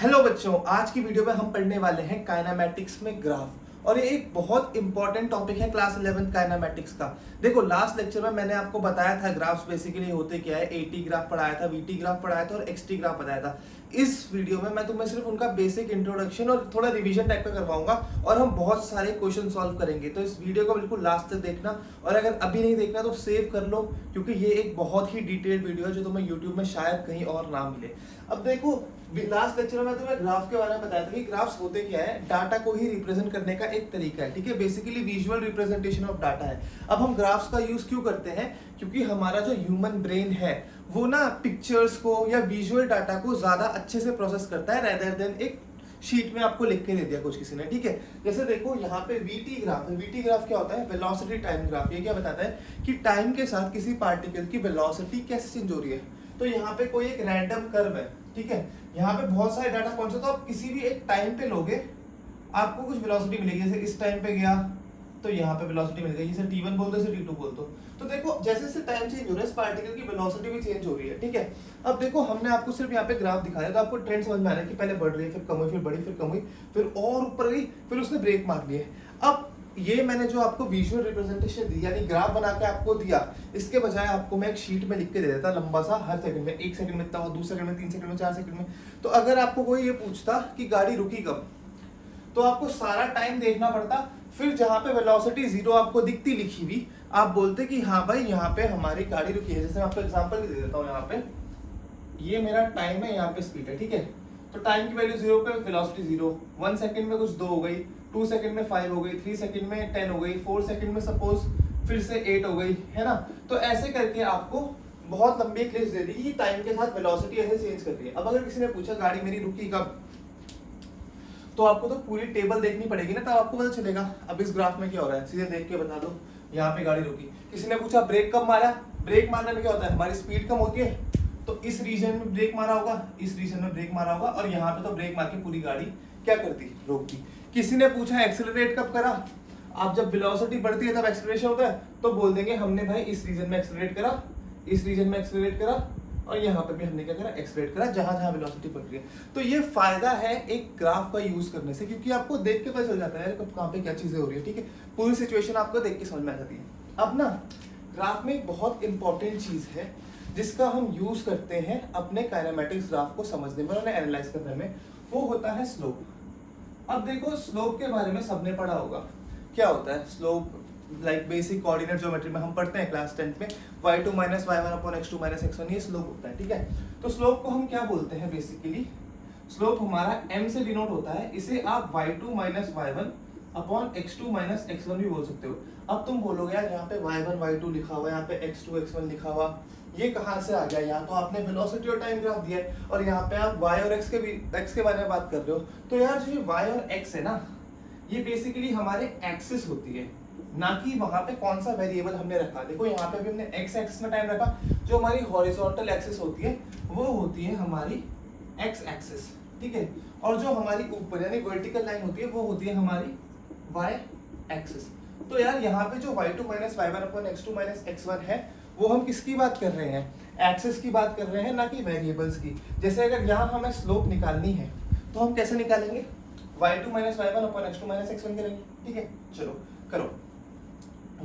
Hello बच्चों, आज की वीडियो में हम पढ़ने वाले हैं काइनेमैटिक्स में ग्राफ। और ये एक बहुत इंपॉर्टेंट टॉपिक है क्लास 11 काइनेमैटिक्स का। देखो, लास्ट लेक्चर में मैंने आपको बताया था ग्राफ्स बेसिकली होते क्या है। एटी ग्राफ पढ़ाया था, वीटी ग्राफ पढ़ाया था और एक्सटी ग्राफ बताया था। इस वीडियो में मैं तुम्हें सिर्फ उनका बेसिक इंट्रोडक्शन और थोड़ा रिवीजन टाइप का करवाऊंगा और हम बहुत सारे क्वेश्चन सॉल्व करेंगे। तो इस वीडियो को बिल्कुल लास्ट तक देखना, और अगर अभी नहीं देखना तो सेव कर लो, क्योंकि ये एक बहुत ही डिटेल्ड वीडियो है जो तुम्हें यूट्यूब में शायद कहीं और ना मिले। अब देखो, लास्ट लेक्चर में तुम्हें ग्राफ के बारे में बताया था कि ग्राफ्स होते क्या है। डाटा को ही रिप्रेजेंट करने का एक तरीका है, ठीक है। Basically visual representation of data है। अब हम ग्राफ्स का यूज क्यों करते हैं? क्योंकि हमारा जो ह्यूमन ब्रेन है वो ना पिक्चर्स को या विजुअल डाटा को ज्यादा अच्छे से प्रोसेस करता है रेदर देन एक शीट में आपको लिख के दे दिया कुछ किसी ने, ठीक है। जैसे देखो, यहाँ पे वीटी ग्राफ है। वीटी ग्राफ क्या होता है? Velocity time graph. ये क्या बताता है कि टाइम के साथ किसी पार्टिकल की वेलोसिटी कैसे चेंज हो रही है। तो यहाँ पे कोई एक रैंडम कर्व है, ठीक है। यहाँ पे बहुत सारे डाटा पहुंचे, तो आप किसी भी एक टाइम पे लोगे, आपको कुछ वेलोसिटी मिलेगी। जैसे इस टाइम पे गया तो यहाँ पे वेलोसिटी मिल गई, जैसे t1 बोल दो, जैसे t2 बोल दो। तो देखो, जैसे जैसे टाइम चेंज हो रहा है, इस पार्टिकल की वेलोसिटी भी चेंज हो रही है, ठीक है। अब देखो, हमने आपको सिर्फ यहाँ पे ग्राफ दिखाया, तो आपको ट्रेंड समझ में आ रहा है कि पहले बढ़ रही है, फिर कम हुई, फिर बढ़ी, फिर कम हुई, फिर और ऊपर गई, फिर उसने ब्रेक मार लिए। अब ये मैंने जो आपको विजुअल रिप्रेजेंटेशन दी, यानी ग्राफ बना के आपको दिया, इसके बजाय आपको मैं एक शीट में लिख के दे देता लंबा सा, हर सेकंड में, 1 सेकंड में इतना, 2 सेकंड में, 3 सेकंड में, 4 सेकंड में। तो अगर आपको कोई ये पूछता कि गाड़ी रुकी कब, तो आपको सारा टाइम देखना पड़ता। फिर जहां पे वेलोसिटी 0 आपको दिखती लिखी हुई, आप बोलते कि हाँ भाई, यहाँ पे हमारी गाड़ी रुकी है। जैसे मैं आपको एग्जांपल भी दे देता हूँ। यहाँ पे ये मेरा टाइम है, यहाँ पे स्पीड है, ठीक है। तो टाइम की वैल्यू 0 पे, वेलोसिटी 0। 1 सेकंड में कुछ 2 हो गई, 2 सेकंड में 5 हो गई, 3 सेकंड में 10 हो गई, 4 सेकंड में सपोज फिर से 8 हो गई, है ना। तो ऐसे करके आपको बहुत लंबी एक लिस्ट दे दी कि टाइम के साथ वेलोसिटी ऐसे चेंज कर रही है। अब अगर किसी ने पूछा गाड़ी मेरी रुकी कब, तो आपको तो पूरी टेबल देखनी पड़ेगी ना, तब आपको पता चलेगा। अब इस ग्राफ में क्या हो रहा है, सीधे देख के बता दो। यहाँ पे गाड़ी रुकी। किसी ने पूछा ब्रेक कब मारा, ब्रेक मारने में क्या होता है, हमारी स्पीड कम होती है, तो इस रीजन में ब्रेक मारा होगा, इस रीजन में ब्रेक मारा होगा, और यहाँ पे तो ब्रेक मार के पूरी गाड़ी क्या करती, रोकती। किसी ने पूछा एक्सेलरेट कब करा, आप जब वेलोसिटी बढ़ती है तब एक्सेलरेशन होता है, तो बोल देंगे हमने भाई इस रीजन में एक्सेलरेट करा, इस रीजन में एक्सेलरेट करा, और यहाँ पे भी हमने क्या करा, एक्सेलरेट करा, जहां जहां वेलोसिटी बढ़ रही है। तो ये फायदा है एक ग्राफ का यूज करने से, क्योंकि आपको देख के पता चल जाता है कब कहाँ पे क्या चीजें हो रही है, ठीक है। पूरी सिचुएशन आपको देख के समझ में आ जाती है। अब ना, ग्राफ में एक बहुत इंपॉर्टेंट चीज है जिसका हम यूज करते हैं अपने काइनेमैटिक्स ग्राफ को समझने में और एनालाइज करने में, वो होता है स्लोप। अब देखो, स्लोप के बारे में सबने पढ़ा होगा। क्या होता है slope? Like basic coordinate geometry में हम पढ़ते हैं क्लास 10 में, y2 - y1 / x2 - x1, ये स्लोप होता है, ठीक है। तो स्लोप को हम क्या बोलते हैं? बेसिकली स्लोप हमारा m से डिनोट होता है। इसे आप y2 - y1 / x2 - x1 भी बोल सकते हो। अब तुम बोलोगे यार, यहाँ पे y1 y2 लिखा हुआ है, यहाँ पे x2 x1 लिखा हुआ, ये कहाँ से आ गया? यहाँ तो आपने वेलोसिटी और टाइम ग्राफ दिया है, और यहाँ पे आप y और x के बारे में बात कर रहे हो। तो यार, जो y और x है ना, ये बेसिकली हमारे एक्सिस होती है, ना कि वहां पे कौन सा वेरिएबल हमने रखा। देखो, यहाँ पे भी हमने x एक्सिस में टाइम रखा। जो हमारी हॉरिजॉन्टल एक्सिस होती है वो होती है हमारी x एक्सिस, ठीक है। और जो हमारी ऊपर यानी वर्टिकल लाइन होती है वो होती है हमारी y एक्सिस। तो यार, यहाँ पे जो y2 - y1 / x2 - x1 है, वो हम किसकी बात कर रहे हैं? एक्सिस की बात कर रहे हैं, ना कि वेरिएबल्स की। जैसे अगर यहाँ हमें स्लोप निकालनी है तो हम कैसे निकालेंगे? y2 - y1 / x2 - x1 करेंगे, ठीक है। चलो करो,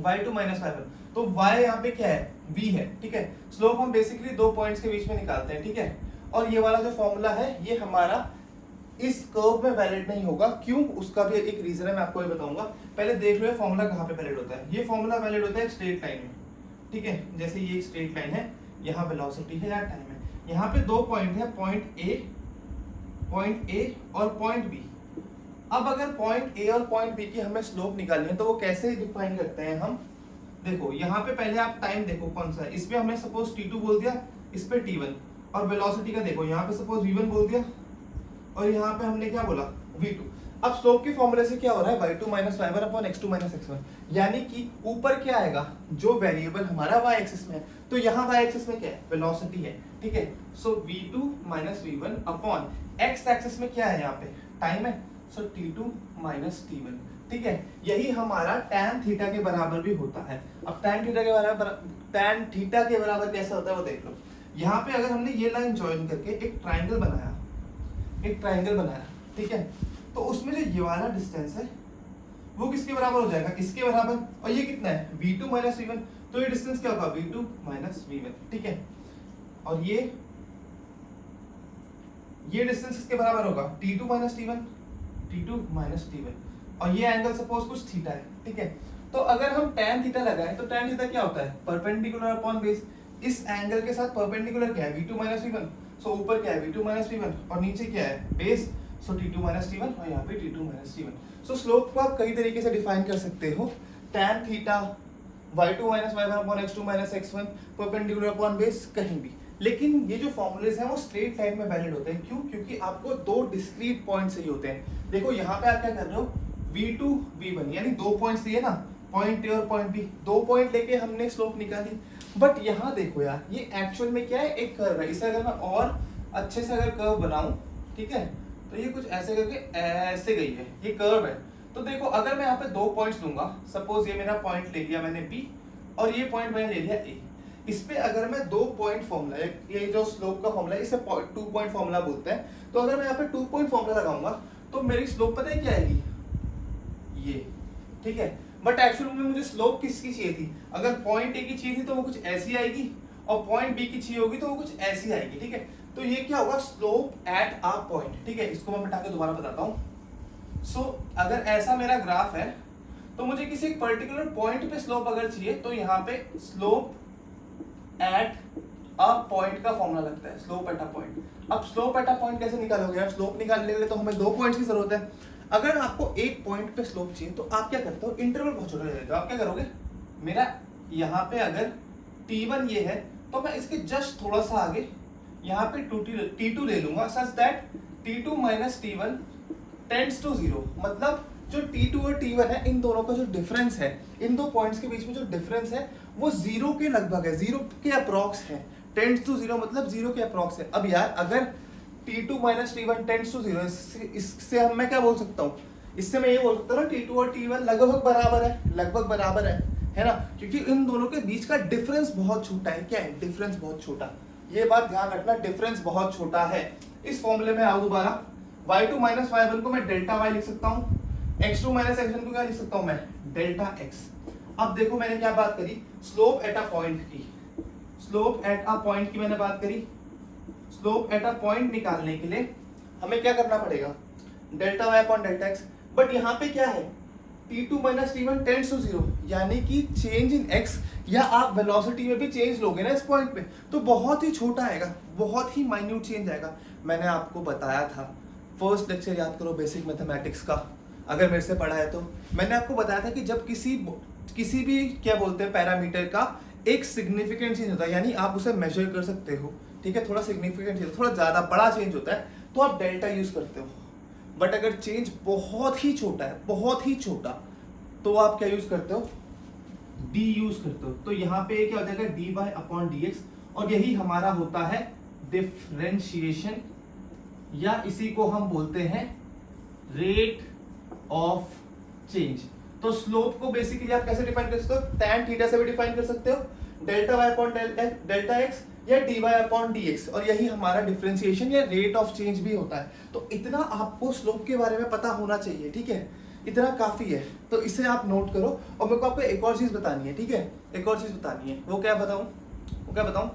y2 - y1, तो y यहाँ पे क्या है? v है, ठीक है। स्लोप हम बेसिकली दो पॉइंट्स के बीच में निकालते हैं, ठीक है। और ये वाला जो फॉर्मूला है, ये हमारा इस कर्व में वैलिड नहीं होगा। क्यों? उसका भी एक रीजन है, मैं आपको ये बताऊंगा। पहले देख लो ये फॉर्मूला कहाँ पे वैलिड होता है। ये फॉर्मूला वैलिड होता है स्ट्रेट लाइन में, ठीक है। जैसे ये स्ट्रेट लाइन है, यहाँ वेलोसिटी है, यहाँ टाइम है। यहाँ पे दो पॉइंट है, पॉइंट ए और पॉइंट बी। अब अगर पॉइंट ए और पॉइंट बी की हमें स्लोप निकालनी है, तो वो कैसे डिफाइन करते हैं हम? देखो, यहाँ पे पहले आप टाइम देखो कौन सा है। इसमें हमने सपोज t2 बोल दिया, इस पे t1, और वेलोसिटी का देखो, यहाँ पे सपोज v1 बोल दिया, और यहाँ पे हमने क्या बोला, v2। अब स्लोप के फॉर्मूले से क्या हो रहा है? y2 - y1 / x2 - x1, यानी कि ऊपर क्या आएगा? जो वेरिएबल हमारा y एक्सिस में है, तो यहाँ y एक्सिस में क्या है? वेलोसिटी है, ठीक है। सो v2 - v1 / x एक्सिस में क्या है? यहाँ पे टाइम है, सो t2 - t1, ठीक है। यही हमारा tan थीटा के बराबर भी होता है। अब tan थीटा के बराबर कैसा होता है वो देख लो। यहाँ पे अगर हमने ये लाइन ज्वाइन करके एक ट्राइंगल बनाया, एक ट्राइंगल बनाया, ठीक है, तो उसमें जो ये वाला डिस्टेंस है वो किसके बराबर हो जाएगा, इसके बराबर, और ये कितना है v2 माइनस v1, तो ये डिस्टेंस क्या होगा v2 माइनस v1, ठीक है, और ये डिस्टेंस किसके बराबर होगा t2 minus t1, t2 minus t1, और ये एंगल सपोज कुछ थीटा है, ठीक है, तो अगर हम tan थीटा लगाएं तो tan थीटा क्या होता है परपेंडिकुलर अपॉन बेस, इस एंगल के साथ परपेंडिकुलर क्या है v2 माइनस v1, सो ऊपर क्या है v2 माइनस v1 और नीचे क्या है बेस, सो t2 माइनस t1 और यहाँ पे t2 माइनस t1। सो स्लोप को आप कई तरीके से डिफाइन कर सकते हो, tan theta y2 minus y1 upon x2 minus x1 perpendicular upon base कहीं भी, लेकिन ये जो फॉर्मूलेज हैं वो स्ट्रेट लाइन में वैलिड होते हैं, क्यों, क्योंकि आपको दो डिस्क्रीट पॉइंट चाहिए होते हैं। देखो यहाँ पे आप क्या कर रहे हो v2 v1 यानी दो पॉइंट्स दिए ना, पॉइंट ए और पॉइंट बी, दो पॉइंट लेके हमने स्लोप निकाली, बट यहाँ देखो यार ये एक्चुअल में क्या है एक कर्व है, इसे अगर मैं और अच्छे से अगर कर्व बनाऊं, ठीक है, तो ये कुछ ऐसे करके ऐसे गई है, ये कर्व है, तो देखो अगर मैं यहाँ पे दो पॉइंट्स लूंगा, सपोज ये मेरा पॉइंट ले लिया मैंने बी और ये पॉइंट मैंने ले लिया ए, इस पे अगर मैं दो पॉइंट फॉर्मूला, ये जो स्लोप का फॉर्मूला है इसे 2 पॉइंट फॉर्मूला बोलते हैं, तो अगर मैं यहाँ पे 2 पॉइंट फॉर्मूला लगाऊंगा तो मेरी स्लोप पता है क्या आएगी, ये, ठीक है, बट एक्चुअली में मुझे स्लोप किसकी चाहिए थी, अगर पॉइंट ए की चाहिए थी तो वो कुछ ऐसी आएगी, और पॉइंट बी की चाहिए होगी तो वो कुछ ऐसी आएगी, ठीक है, तो ये क्या होगा स्लोप एट अ पॉइंट, ठीक है, इसको मैं मिटा के दोबारा बताता हूँ। सो अगर ऐसा मेरा ग्राफ है तो मुझे किसी एक पर्टिकुलर पॉइंट पे स्लोप अगर चाहिए तो यहाँ पे स्लोप एट अ पॉइंट का फॉर्मूला लगता है, स्लोप एट अ पॉइंट। अब स्लोप एट अ पॉइंट कैसे निकालोगे यार, स्लोप निकालने के लिए तो हमें दो पॉइंट्स की जरूरत है, अगर आपको एक पॉइंट पे स्लोप चाहिए तो आप क्या करते हो, इंटरवल बहुत छोटा ले लेते हो, आप क्या करोगे, मेरा यहाँ पे अगर t1 ये है तो मैं इसके जस्ट थोड़ा सा आगे यहाँ पे t2 ले लूंगा such that t2 minus t1 tends to 0, मतलब जो t2 और t1 है इन दोनों का जो डिफरेंस है, इन दो पॉइंट्स के बीच में जो डिफरेंस है वो 0 के लगभग है, 0 के अप्रॉक्स है, टेंड्स टू 0 मतलब 0 के अप्रॉक्स है। अब यार अगर t2 minus t1 tends to 0, इससे हम मैं क्या बोल सकता हूँ, इससे मैं ये बोल सकता हूँ ना t2 और t1 लगभग बराबर है, लगभग बराबर है ना, क्योंकि इन दोनों के बीच का डिफरेंस बहुत छोटा है, क्या है डिफरेंस बहुत छोटा, ये बात ध्यान रखना, डिफरेंस बहुत छोटा है। इस फॉर्मूले में आओ दोबारा, y2 माइनस y1 को मैं डेल्टा y लिख सकता हूँ, x2 माइनस x1 को क्या लिख सकता हूँ मैं डेल्टा x। अब देखो मैंने क्या बात करी, स्लोप एट अ पॉइंट की, स्लोप एट अ पॉइंट की मैंने बात करी, स्लोप एट अ पॉइंट निकालने के लिए हमें क्या करना पड़ेगा delta y upon delta x, but यहाँ पे क्या है t2 minus t1 tends to 0, यानी कि चेंज इन x, या आप वेलोसिटी में भी चेंज लोगे ना इस पॉइंट पे तो बहुत ही छोटा आएगा, बहुत ही माइन्यूट चेंज आएगा। मैंने आपको बताया था, फर्स्ट लेक्चर याद करो बेसिक मैथमेटिक्स का, अगर मेरे से पढ़ा है तो मैंने आपको बताया था कि जब किसी भी क्या बोलते हैं पैरामीटर का एक सिग्निफिकेंट चेंज होता है, यानी आप उसे मेजर कर सकते हो, ठीक है, थोड़ा सिग्निफिकेंट चेंज, थोड़ा ज्यादा बड़ा चेंज होता है तो आप डेल्टा यूज करते हो, बट अगर चेंज बहुत ही छोटा है, बहुत ही छोटा, तो आप क्या यूज करते हो d यूज करते हो, तो यहाँ पे क्या हो जाएगा dy अपॉन dx, और यही हमारा होता है डिफरेंशिएशन, या इसी को हम बोलते हैं रेट ऑफ चेंज। तो स्लोप को बेसिकली आप कैसे डिफाइन कर सकते हो, tan थीटा से भी डिफाइन कर सकते हो, delta y upon delta x या dy अपॉन dx, और यही हमारा डिफरेंशिएशन या रेट ऑफ चेंज भी होता है। तो इतना आपको स्लोप के बारे में पता होना चाहिए, ठीक है, इतना काफी है, तो इसे आप नोट करो। और मेरे को आपको एक और चीज बतानी है, ठीक है, एक और चीज बतानी है, वो क्या बताऊं,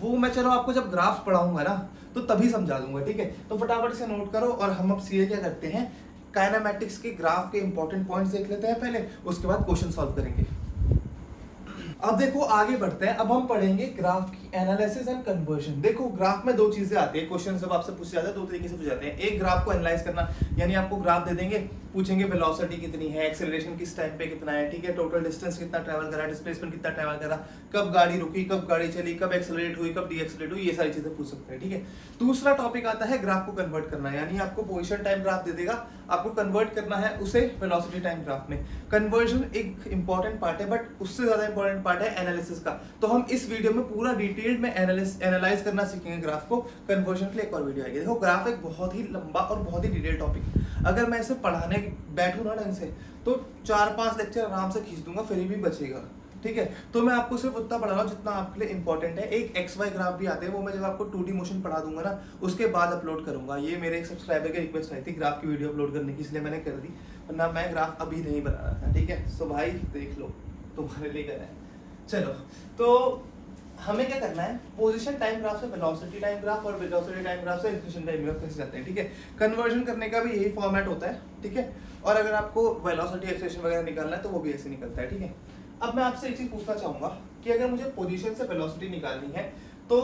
वो मैं चलो आपको जब ग्राफ पढ़ाऊंगा ना तो तभी समझा दूंगा, ठीक है, तो फटाफट से नोट करो। और हम अब सीधे क्या करते हैं, काइनेमैटिक्स के ग्राफ के इंपॉर्टेंट पॉइंट्स देख लेते हैं पहले, उसके बाद क्वेश्चन सॉल्व करेंगे। अब देखो आगे बढ़ते हैं, अब हम पढ़ेंगे ग्राफ की एनालिसिस एंड कन्वर्जन। देखो ग्राफ में दो चीजें आती है, क्वेश्चन जब आपसे पूछे जाते हैं दो तरीके से पूछे जाते हैं, एक ग्राफ को एनालाइज करना, यानी आपको ग्राफ दे देंगे, पूछेंगे वेलोसिटी कितनी है, एक्सेलरेशन किस टाइम पे कितना है, ठीक है, टोटल डिस्टेंस कितना ट्रैवल करा, डिस्प्लेसमेंट कितना ट्रैवल करा, कब गाड़ी रुकी, कब गाड़ी चली, कब एक्सेलरेट हुई, कब डीएक्सेलरेट हुई, ये सारी चीजें पूछ सकते हैं, ठीक है। दूसरा टॉपिक आता है ग्राफ को कन्वर्ट करना, यानी आपको पोजीशन टाइम ग्राफ दे देगा, आपको कन्वर्ट करना है उसे वेलोसिटी टाइम ग्राफ में। कन्वर्जन एक इंपॉर्टेंट पार्ट है, बट उससे ज्यादा इंपॉर्टेंट पार्ट है एनालिसिस का, तो हम इस वीडियो में पूरा डिटेल्ड में एनालाइज करना सीखेंगे ग्राफ को। कन्वर्जन के लिए एक और वीडियो आएगी। देखो ग्राफ एक बहुत ही लंबा और बहुत ही डिटेल टॉपिक है, अगर मैं इसे पढ़ाने बैठूं ना ढंग से तो 4-5 लेक्चर आराम से खींच दूंगा, फिर भी बचेगा, ठीक है। तो मैं आपको सिर्फ उतना पढ़ा रहा हूँ जितना आपके लिए इंपॉर्टेंट है। एक एक्स वाई ग्राफ भी आते हैं, वो मैं जब आपको 2D मोशन पढ़ा दूंगा ना उसके बाद अपलोड करूंगा। ये मेरे एक सब्सक्राइबर की रिक्वेस्ट आई थी ग्राफ की वीडियो अपलोड करने की, इसलिए मैंने कर दी, वरना मैं ग्राफ अभी नहीं बना रहा था। ठीक है, सो भाई देख लो, तुम्हारे लिए कर है। चलो, तो हमें क्या करना है, पोजीशन टाइम ग्राफ से वेलोसिटी टाइम ग्राफ और वेलोसिटी टाइम ग्राफ से एक्सेलरेशन टाइम ग्राफ कैसे जाते हैं। ठीक है, कन्वर्जन करने का भी यही फॉर्मेट होता है। ठीक है, और अगर आपको वेलोसिटी एक्सेलरेशन वगैरह निकालना है तो वो भी ऐसे निकलता है। ठीक है, अब मैं आपसे एक चीज पूछना चाहूंगा कि अगर मुझे पोजीशन से वेलोसिटी निकालनी है तो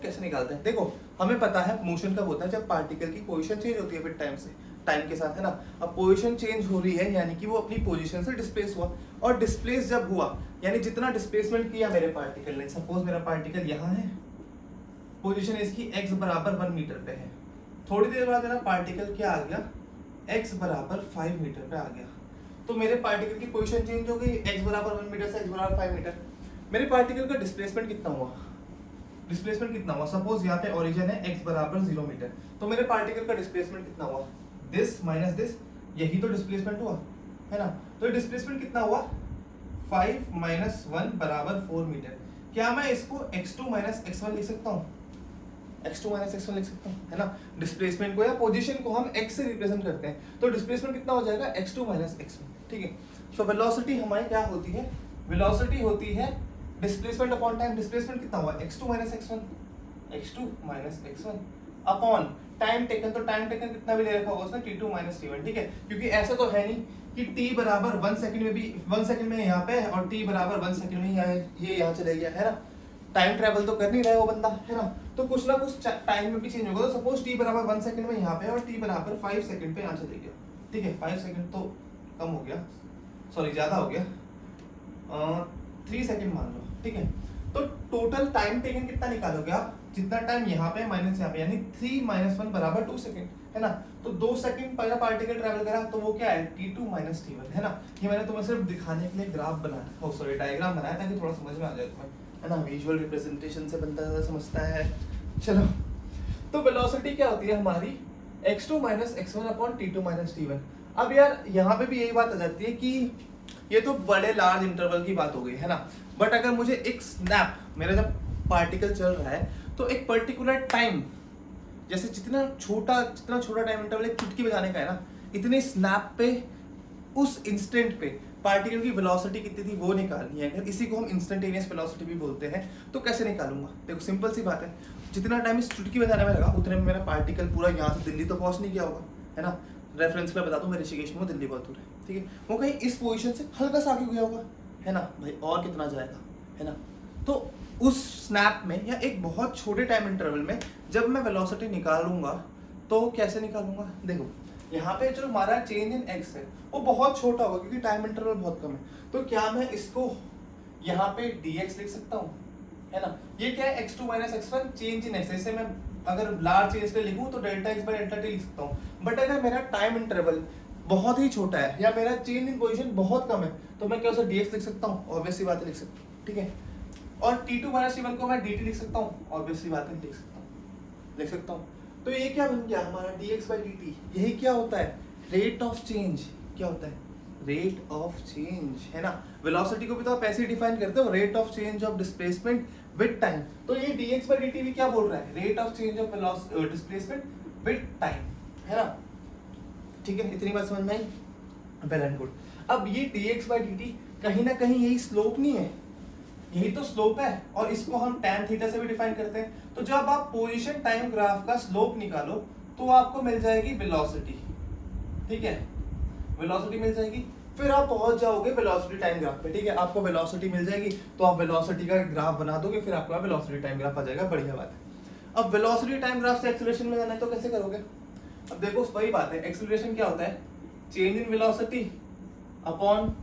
कैसे निकालते हैं। देखो, हमें पता है मोशन कब होता है, जब पार्टिकल की पोजीशन चेंज होती है विद टाइम से, टाइम के साथ, है ना। अब पोजीशन चेंज हो रही है यानी कि वो अपनी पोजीशन से डिस्प्लेस हुआ, और डिस्प्लेस जब हुआ यानी जितना डिस्प्लेसमेंट किया मेरे पार्टिकल ने, सपोज मेरा पार्टिकल यहाँ है, पोजीशन इसकी x बराबर 1 मीटर पे है, थोड़ी देर बाद मेरा पार्टिकल क्या आ गया, x बराबर 5 मीटर पे आ गया, तो मेरे पार्टिकल की पोजीशन चेंज हो गई, x बराबर 1 मीटर से x बराबर 5 मीटर। मेरे पार्टिकल का डिस्प्लेसमेंट कितना हुआ, डिस्प्लेसमेंट कितना हुआ, सपोज यहाँ पे ओरिजिन है x बराबर 0 मीटर, तो मेरे पार्टिकल का डिस्प्लेसमेंट कितना हुआ, दिस माइनस दिस, यही तो डिस्प्लेसमेंट हुआ, है ना। तो डिस्प्लेसमेंट कितना हुआ, 5 माइनस 1 बराबर 4 मीटर। क्या मैं इसको x2 माइनस x1 लिख सकता हूँ, x2 माइनस x1 लिख सकता हूँ, है ना। डिस्प्लेसमेंट को या पोजीशन को हम x से रिप्रेजेंट करते हैं, तो डिस्प्लेसमेंट कितना हो जाएगा, x2 माइनस x1। ठीक है, सो वेलोसिटी हमारी क्या होती है, वेलोसिटी होती है डिस्प्लेसमेंट अपॉन टाइम। डिस्प्लेसमेंट कितना हुआ, x2 minus x1, x2 minus x1 upon time taken, तो टाइम टेकन कितना भी ले रखा होगा उसने, t2 माइनस t1। ठीक है, क्योंकि ऐसा तो है नहीं कि t बराबर 1 सेकंड में भी 1 सेकंड में यहाँ पे है और t बराबर 1 सेकंड में ये यहाँ चले गया, है ना। टाइम ट्रेवल तो कर नहीं रहा है वो बंदा, है ना। तो कुछ ना कुछ टाइम में भी चेंज होगा। तो सपोज t बराबर 1 सेकंड में यहाँ पे और t बराबर 5 सेकंड पे यहाँ चले गया। ठीक है, 5 सेकंड तो कम हो गया, सॉरी ज्यादा हो गया, 3 सेकंड मान लो। ठीक है, तो टोटल टाइम टेकन कितना निकालोगे आप, जितना टाइम यहाँ पे माइनस यहाँ पे, यानी 3 माइनस 1 बराबर 2 सेकंड, है ना। तो 2 सेकंड पहला पार्टिकल ट्रैवल करा, तो वो क्या है, t2 माइनस t1, है ना। ये मैंने तुम्हें सिर्फ दिखाने के लिए ग्राफ बनाया, ओ सॉरी डायग्राम बनाया, ताकि थोड़ा समझ में आ जाए तुम्हें, है ना। विजुअल रिप्रेजेंटेशन से बंदा ज़्यादा समझता है। चलो, तो वेलोसिटी क्या होती है हमारी, x2 minus x1 upon t2 minus t1। अब यार यहाँ पे भी यही बात आ जाती है कि ये तो बड़े लार्ज इंटरवल की बात हो गई, है ना। बट अगर मुझे एक स्नैप, मेरा जब पार्टिकल चल रहा है तो एक पर्टिकुलर टाइम, जैसे जितना छोटा टाइम इंटरवल एक चुटकी बजाने का है ना, इतने स्नैप पे उस इंस्टेंट पे पार्टिकल की वेलोसिटी कितनी थी वो निकालनी है। अगर इसी को हम इंस्टेंटेनियस वेलोसिटी भी बोलते हैं, तो कैसे निकालूंगा, देखो सिंपल सी बात है, जितना टाइम इस चुटकी बजाने में लगा उतने में मेरा पार्टिकल पूरा यहाँ से दिल्ली तो पहुँच नहीं गया होगा, है ना। रेफरेंस में बता दूं, मैं ऋषिकेश में, दिल्ली बहुत दूर है। ठीक है, वो कहीं इस पोजीशन से हल्का सा आगे गया होगा, है ना भाई, और कितना जाएगा, है ना। तो उस स्नैप में या एक बहुत छोटे टाइम इंटरवल में जब मैं वेलोसिटी निकालूंगा तो कैसे निकालूंगा, देखो यहाँ पे जो हमारा चेंज इन एक्स है वो बहुत छोटा होगा क्योंकि टाइम इंटरवल बहुत कम है। तो क्या मैं इसको यहाँ पे dx लिख सकता हूँ, है ना। ये क्या है, x2 minus x1 change in x. जैसे मैं अगर लार्ज चेंज पे लिखूँ तो delta x by delta t लिख सकता हूँ। बट अगर मेरा टाइम इंटरवल बहुत ही छोटा है या मेरा चेंज इन पोजीशन बहुत कम है तो मैं क्या उसे dx लिख सकता हूँ, ऑब्वियसली बात है लिख सकता हूँ। ठीक है, और t2 माइनस t1 को मैं dt लिख सकता हूँ, ऑब्वियसली बात है लिख सकता हूँ। तो ये क्या बन गया हमारा dx बाई dt। यही क्या होता है, रेट ऑफ चेंज। क्या होता है, रेट ऑफ चेंज, है ना। वेलोसिटी को भी तो आप ऐसे ही डिफाइन करते हो, rate of change of displacement with time. तो ये dx बाई dt भी क्या बोल रहा है, rate of change of displacement with time, है ना। ठीक है, इतनी बात समझ में आई, वेल एंड गुड। अब ये dx बाई dt कहीं ना कहीं यही स्लोप नहीं है, यही तो स्लोप है, और इसको हम tan थीटा से भी डिफाइन करते हैं। तो जब आप पोजीशन टाइम ग्राफ का स्लोप निकालो तो आपको मिल जाएगी वेलोसिटी। ठीक है, वेलोसिटी मिल जाएगी, फिर आप पहुंच जाओगे वेलोसिटी टाइम ग्राफ पे। ठीक है, आपको वेलोसिटी मिल जाएगी तो आप वेलोसिटी का ग्राफ बना दोगे, फिर आपका वेलोसिटी टाइम ग्राफ आ जाएगा, बढ़िया बात है। अब वेलोसिटी टाइम ग्राफ से एक्सेलरेशन में जाना है तो कैसे करोगे, अब देखो वही बात है, एक्सेलरेशन क्या होता है, change in velocity upon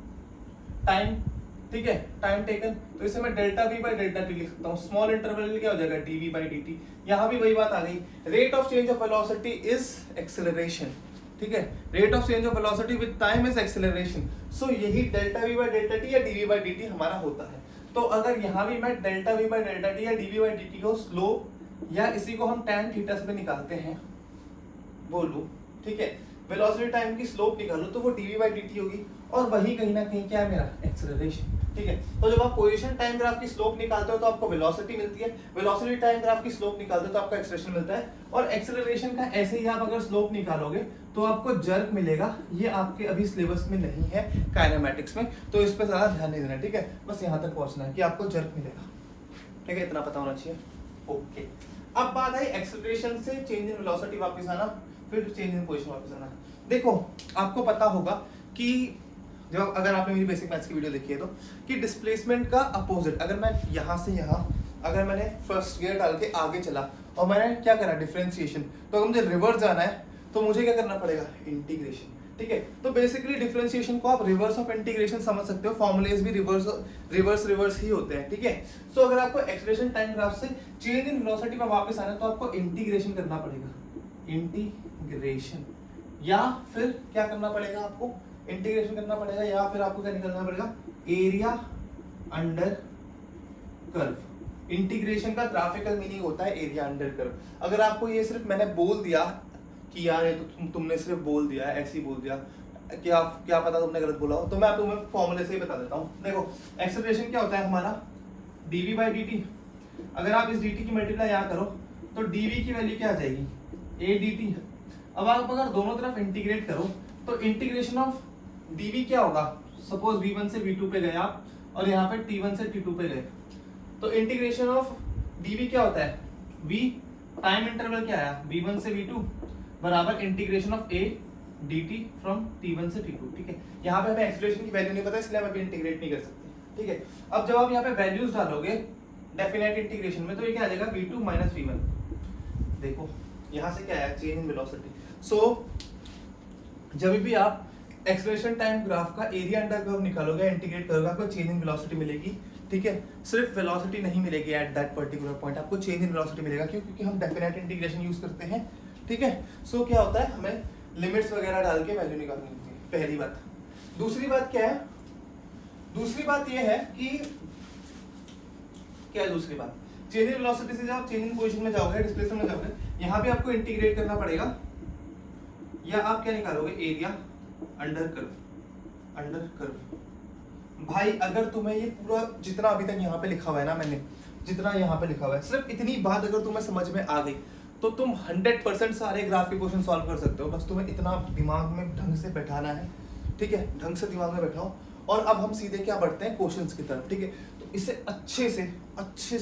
time. ठीक है, टाइम टेकन, तो इसे मैं delta v by delta t लिख सकता हूँ। स्मॉल इंटरवल क्या हो जाएगा, dv बाई dt। यहाँ भी वही बात आ गई, rate of change of velocity is acceleration. ठीक है, rate of change of velocity with time is acceleration. So यही delta v by delta t या dv बाई dt हमारा होता है। तो अगर यहाँ भी मैं delta v by delta t या dv बाई dt को स्लोप या इसी को हम tan थीटा से निकालते हैं बोलूं, ठीक है, वेलोसिटी टाइम की स्लोप निकालो तो वो dv बाई dt होगी, और वही कहीं ना कहीं क्या है मेरा एक्सेलरेशन। ठीक है। तो जब आप पोजीशन टाइम ग्राफ की स्लोप निकालते हो तो आपको वेलोसिटी मिलती है, वेलोसिटी टाइम ग्राफ की स्लोप निकालते हो तो आपका एक्सेलरेशन मिलता है, और एक्सेलरेशन का ऐसे ही आप अगर स्लोप निकालोगे तो आपको जर्क मिलेगा। ये आपके अभी सिलेबस में नहीं है काइनेमैटिक्स में, तो इस पर ज्यादा ध्यान नहीं देना, ठीक है। बस यहाँ तक पहुंचना है कि आपको जर्क मिलेगा, ठीक है, इतना पता होना चाहिए। ओके, अब बात आई एक्सेलरेशन से चेंज इन वेलोसिटी वापस आना, फिर चेंज इन पोजीशन वापस आना। देखो आपको पता होगा कि जब अगर आपने मेरी बेसिक मैथ्स की वीडियो देखी है तो, कि डिस्प्लेसमेंट का अपोजिट, अगर मैं यहाँ से यहाँ, अगर मैंने फर्स्ट गियर डाल के आगे चला और मैंने क्या करा डिफरेंशिएशन, तो अगर मुझे रिवर्स जाना है तो मुझे क्या करना पड़ेगा इंटीग्रेशन, ठीक है। तो बेसिकली डिफरेंशिएशन को आप रिवर्स ऑफ इंटीग्रेशन समझ सकते हो, फॉर्मूलेज भी रिवर्स ही होते हैं, ठीक है। सो अगर आपको एक्सेलरेशन टाइम ग्राफ से चेंज इन वेलोसिटी में वापस आना है तो आपको इंटीग्रेशन करना पड़ेगा, इंटीग्रेशन, या फिर क्या करना पड़ेगा आपको इंटीग्रेशन करना पड़ेगा, या फिर आपको क्या निकालना पड़ेगा एरिया अंडर कर्व। इंटीग्रेशन का ग्राफिकल मीनिंग होता है एरिया अंडर कर्व। अगर आपको ये सिर्फ मैंने बोल दिया कि यार ये तो तुमने सिर्फ बोल दिया, ऐसे ही बोल दिया, क्या पता तुमने गलत बोला हो, तो मैं तुम्हें फॉर्मूले से ही बता देता हूँ। देखो एक्सेलरेशन क्या होता है हमारा dv बाई dt। अगर आप इस dt की मल्टीप्लाई यहाँ करो तो dv की वैल्यू क्या आ जाएगी a dt। अब आप अगर दोनों तरफ इंटीग्रेट करो तो इंटीग्रेशन ऑफ dv क्या होगा, सपोज v1 से v2 पे गए आप और यहाँ पे t1 से t2 पे गए, तो इंटीग्रेशन ऑफ dv क्या होता है v, टाइम इंटरवल क्या आया v1 से v2 बराबर integration of a dt from t1 से t2, ठीक है। यहाँ पे हमें एक्सेलरेशन की वैल्यू नहीं पता इसलिए हम अभी इंटीग्रेट नहीं कर सकते, ठीक है। अब जब आप यहाँ पे वैल्यूज डालोगे डेफिनेट इंटीग्रेशन में तो ये क्या आ जाएगा v2 माइनस v1। देखो यहाँ से क्या आया चेंज इन वेलोसिटी। सो जब भी आप एक्सेलरेशन टाइम ग्राफ का एरिया अंडर कर्व निकालोगे, इंटीग्रेट करोगे, आपको चेंज इन वेलोसिटी मिलेगी, ठीक है। सिर्फ वेलोसिटी नहीं मिलेगी एट दैट पर्टिकुलर पॉइंट, आपको चेंज इन वेलोसिटी मिलेगा, क्यों, क्योंकि हम डेफिनेट इंटीग्रेशन यूज करते हैं, ठीक है। सो क्या होता है हमें लिमिट्स वगैरह डाल के वैल्यू निकालनी होती है, पहली बात। दूसरी बात क्या है, दूसरी बात ये है कि क्या है दूसरी बात, चेंज इन वेलोसिटी से जब आप चेंज इन पोजीशन में जाओगे, डिस्प्लेसमेंट में जाओगे, यहाँ पे आपको इंटीग्रेट करना पड़ेगा, या आप क्या निकालोगे area under curve, under curve. भाई अगर तुम्हें ये पूरा जितना अभी तक यहाँ पे लिखा हुआ है ना, मैंने जितना यहाँ पे लिखा हुआ है, सिर्फ इतनी बात अगर तुम्हें समझ में आ गई तो तुम 100% सारे ग्राफ के क्वेश्चन सॉल्व कर सकते हो। बस तुम्हें इतना दिमाग में ढंग से बैठाना है, ठीक है, ढंग से दिमाग में बैठाओ। और अब हम सीधे क्या बढ़ते हैं क्वेश्चंस की तरफ, ठीक है। तो इसे अच्छे से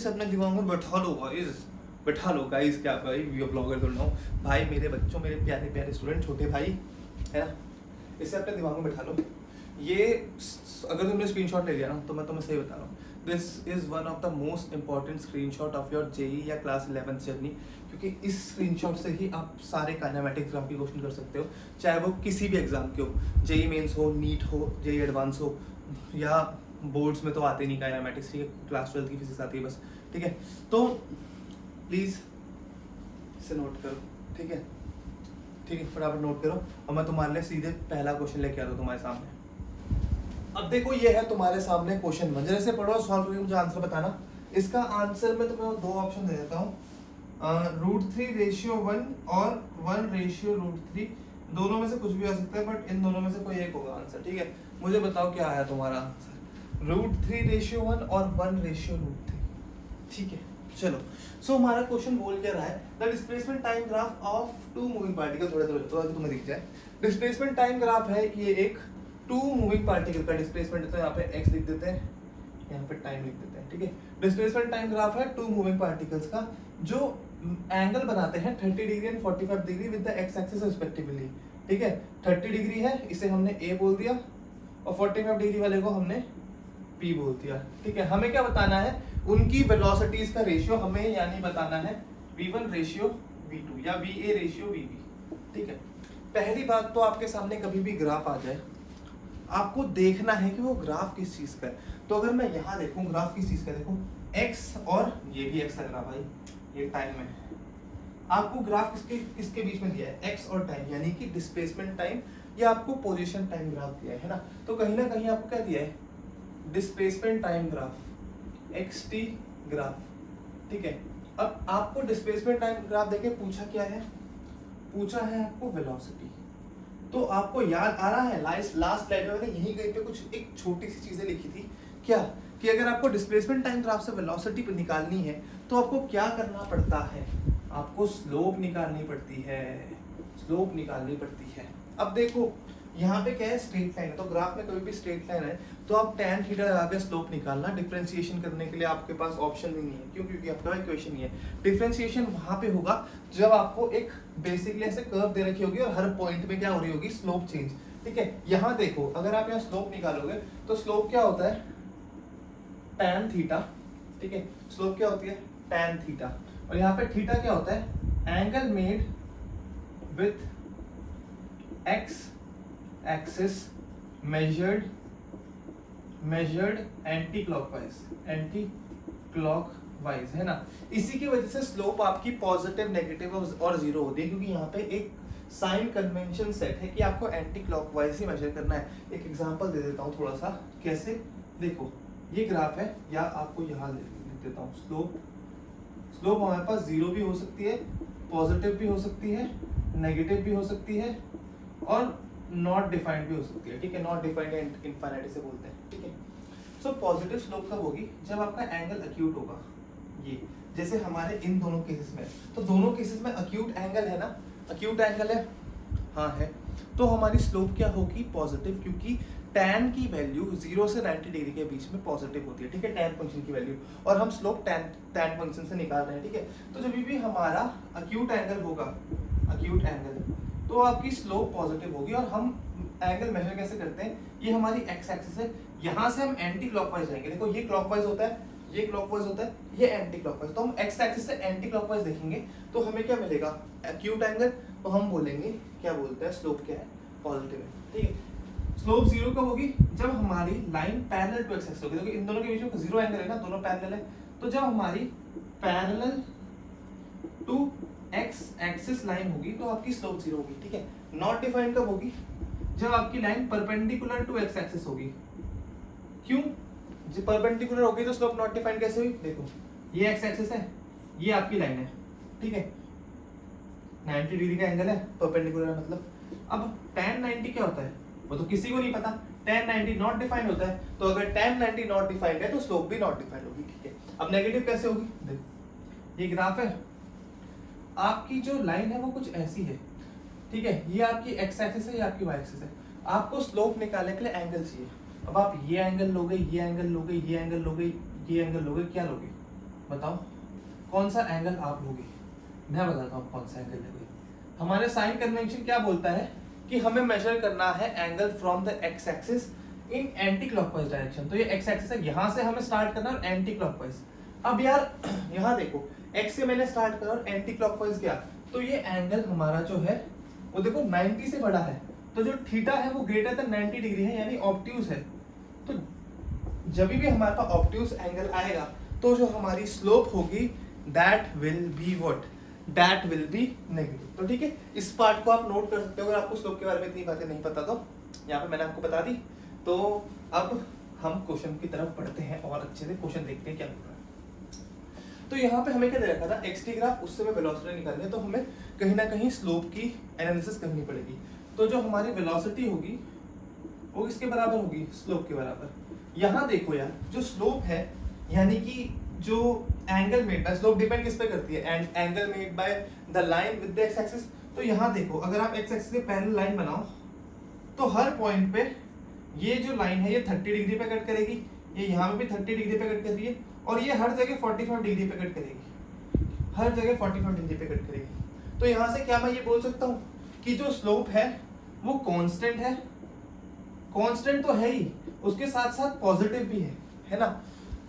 अपने दिमाग में बैठा लो गाइस, बैठा लो गाइस। क्या भाई वीडियो ब्लॉगर तो ना भाई, मेरे बच्चों, मेरे प्यारे प्यारे स्टूडेंट, छोटे भाई है ना, इसे अपने दिमाग में बैठा लो। ये अगर तुमने स्क्रीनशॉट ले लिया ना तो मैं तुम्हें सही बता रहा हूँ, this is one of the most important screenshot of your JEE या क्लास 11th जर्नी, क्योंकि इस स्क्रीनशॉट से ही आप सारे काइनेमैटिक्स ग्राफ के क्वेश्चन कर सकते हो, चाहे वो किसी भी एग्जाम के हो, जेई मेंस हो, नीट हो, जेई एडवांस हो, या बोर्ड्स में तो आते नहीं काइनेमैटिक्स, ठीक है, क्लास 12 की फिजिक्स आती है बस, ठीक है। तो प्लीज इसे नोट करो, ठीक है, ठीक है, फटाफट नोट करो। और मैं तुम्हारे लिए सीधे पहला क्वेश्चन लेके आ रहा हूँ तुम्हारे सामने। अब देखो ये है तुम्हारे सामने क्वेश्चन 1, जैसे पढ़ो, सॉल्व करके मुझे आंसर बताना। इसका आंसर में तुम्हें दो ऑप्शन दे देता हूँ, √3:1 और 1:√3, दोनों में से कुछ भी आ सकता है, बट इन दोनों में से कोई एक होगा आंसर, ठीक है। मुझे बताओ क्या आया तुम्हारा आंसर, √3:1 और 1:√3, ठीक है। चलो, सो हमारा क्वेश्चन बोल क्या रहा है, the displacement time graph of two moving particle, थोड़ा ताकि तुम्हें दिख जाए। डिस्प्लेसमेंट टाइम ग्राफ है ये एक टू मूविंग पार्टिकल का डिस्प्लेसमेंट, तो यहाँ पे x लिख देते हैं, यहाँ पे टाइम लिख देते हैं, ठीक है। डिस्प्लेसमेंट टाइम ग्राफ है टू मूविंग पार्टिकल्स का, जो एंगल बनाते हैं 30 degree and 45 degree with the x axis respectively, ठीक है। 30 डिग्री है, इसे हमने a बोल दिया, और 45 डिग्री वाले को हमने p बोल दिया, ठीक है। हमें क्या बताना है, उनकी वेलोसिटीज का रेशियो हमें यानी बताना है v1 रेशियो v2 या va रेशियो vb, ठीक है। पहली बात तो आपके सामने कभी भी ग्राफ आ जाए, आपको देखना है कि वो ग्राफ किस चीज का है। तो अगर मैं यहाँ देखूं ग्राफ किस चीज का, देखो x और ये भी x लग रहा भाई, ये टाइम है। आपको ग्राफ किसके बीच में दिया है, x और टाइम, यानी कि डिस्प्लेसमेंट टाइम या आपको पोजीशन टाइम ग्राफ दिया है ना। तो कहीं ना कहीं आपको क्या दिया है, displacement time graph, xt graph, ठीक है। अब आपको डिस्प्लेसमेंट टाइम ग्राफ देके पूछा क्या है, पूछा है आपको वेलोसिटी। तो आपको याद आ रहा है लास्ट स्लाइड में मैंने यहीं कहीं पे कुछ एक छोटी सी चीजें लिखी थी क्या कि अगर आपको डिस्प्लेसमेंट टाइम ग्राफ से वेलोसिटी निकालनी है तो आपको क्या करना पड़ता है, आपको स्लोप निकालनी पड़ती है, स्लोप निकालनी पड़ती है। अब देखो यहाँ पे क्या है, स्ट्रेट लाइन है, तो ग्राफ में कभी भी स्ट्रेट लाइन है तो आप tan थीटा लगा के स्लोप निकालना। डिफरेंशिएशन करने के लिए आपके पास ऑप्शन भी नहीं है, क्यों? क्योंकि आपका इक्वेशन नहीं है। डिफरेंशिएशन वहां पे होगा जब आपको एक बेसिकली ऐसे कर्व दे रखी होगी और हर पॉइंट में क्या हो रही होगी, स्लोप चेंज। ठीक है, यहाँ देखो अगर आप यहाँ स्लोप निकालोगे तो स्लोप क्या होता है, tan थीटा। ठीक है, स्लोप क्या होती है, tan थीटा, और यहाँ पे थीटा क्या होता है, angle made with x axis measured anti clockwise, है ना। इसी की वजह से स्लोप आपकी पॉजिटिव, नेगेटिव और जीरो होती है, क्योंकि यहाँ पे एक साइन कन्वेंशन सेट है कि आपको एंटी क्लॉकवाइज ही मेजर करना है। एक एग्जांपल दे देता हूँ थोड़ा सा, कैसे, देखो ये ग्राफ है, या आपको यहाँ लिख देता हूँ स्लोप हमारे पास जीरो भी हो सकती है, पॉजिटिव भी हो सकती है, नेगेटिव भी हो सकती है, और नॉट डिफाइंड भी हो सकती है। ठीक है, नॉट डिफाइंड इनफाइनाइट से बोलते हैं। ठीक है, सो पॉजिटिव स्लोप कब होगी, जब आपका एंगल अक्यूट होगा, ये जैसे हमारे इन दोनों केसेस में, तो दोनों केसेस में अक्यूट एंगल है ना, अक्यूट एंगल है, हाँ है, तो हमारी स्लोप क्या होगी, पॉजिटिव, क्योंकि tan की वैल्यू 0 से 90 डिग्री के बीच में पॉजिटिव होती है। ठीक है, tan फंक्शन की वैल्यू, और हम स्लोप tan फंक्शन से निकाल रहे हैं। ठीक है, तो जब भी हमारा अक्यूट एंगल होगा, अक्यूट एंगल, तो आपकी स्लोप पॉजिटिव होगी। और हम एंगल मेजर कैसे करते हैं, ये हमारी एक्स एक्सिस है, यहाँ से हम एंटी क्लॉकवाइज जाएंगे। देखो ये क्लॉकवाइज होता है, ये क्लॉकवाइज होता है, ये एंटी क्लॉकवाइज, तो हम एक्स एक्सिस से एंटी क्लॉकवाइज देखेंगे तो हमें क्या मिलेगा, एक्यूट एंगल, तो हम बोलेंगे क्या बोलते हैं, स्लोप क्या है, पॉजिटिव है। ठीक है, स्लोप जीरो कब होगी, जब हमारी line parallel to X axis होगी। देखो इन दोनों के बीच में जीरो एंगल है ना, दोनों पैरेलल है, तो जब हमारी parallel to X axis line होगी तो आपकी स्लोप जीरो होगी। ठीक है, नॉट डिफाइंड कब होगी, जब आपकी line perpendicular to X axis होगी। क्यों, जब परपेंडिकुलर होगी तो स्लोप नॉट डिफाइंड कैसे हुई, देखो ये एक्स एक्सिस है, ये आपकी लाइन है। ठीक है, 90 डिग्री का एंगल है, परपेंडिकुलर है मतलब। अब tan 90 क्या होता है, वो तो किसी को नहीं पता, tan 90 नॉट डिफाइंड होता है, तो अगर tan 90 नॉट डिफाइंड है तो स्लोप भी नॉट डिफाइंड होगी। ठीक है, अब नेगेटिव कैसे होगी, देखो ये ग्राफ है, आपकी जो लाइन है वो कुछ ऐसी है। ठीक है, ये आपकी एक्स एक्सिस है, ये आपकी वाई एक्सिस है, आपको स्लोप निकालने के लिए एंगल चाहिए। अब आप ये एंगल लोगे, ये एंगल लोगे, ये एंगल लोगे, ये एंगल लोगे, क्या लोगे बताओ, कौन सा एंगल आप लोगे, मैं बताता हूँ कौन सा एंगल लोगे। हमारे साइन कन्वेंशन क्या बोलता है कि हमें मेजर करना है angle from the x axis in anti clockwise direction. तो ये एक्स एक्सिस है, यहाँ से हमें स्टार्ट करना है एंटी क्लॉकवाइज। अब यार यहाँ देखो एक्स से मैंने स्टार्ट करा और एंटी क्लॉकवाइज गया, तो ये एंगल हमारा जो है वो देखो 90 से बड़ा है, तो जो थीटा है वो ग्रेटर देन 90 डिग्री है, यानी ऑब्ट्यूज है। तो जब भी हमारे पास ऑब्ट्यूज एंगल आएगा तो जो हमारी स्लोप होगी that will be what, that will B negative. तो ठीक है, इस पार्ट को आप नोट कर सकते हो, अगर आपको स्लोप के बारे में इतनी बातें नहीं पता तो यहाँ पे मैंने आपको बता दी। तो अब हम क्वेश्चन की तरफ बढ़ते हैं और अच्छे से क्वेश्चन देखते हैं क्या होगा। तो यहाँ पे हमें क्या दे रखा था, एक्स टी ग्राफ, उससे हमें वेलोसिटी निकालनी है, तो हमें कहीं ना कहीं स्लोप की एनालिसिस करनी पड़ेगी। तो जो हमारी वेलोसिटी होगी वो किसके बराबर होगी, स्लोप के बराबर। यहाँ देखो यार, जो स्लोप है यानी कि जो angle made by, slope depend किस पे करती है, angle made by the line with the x axis. तो यहाँ देखो अगर आप एक्स एक्सिस के पैरेलल लाइन बनाओ तो हर पॉइंट पे ये जो लाइन है ये 30 डिग्री पे कट करेगी, ये यहाँ पे भी 30 डिग्री पे कट कर रही है, और ये हर जगह 45 डिग्री पे कट करेगी, हर जगह 45 डिग्री पे कट करेगी। तो यहाँ से क्या मैं ये बोल सकता हूँ कि जो स्लोप है वो कांस्टेंट है, कांस्टेंट तो है ही, उसके साथ साथ पॉजिटिव भी है ना।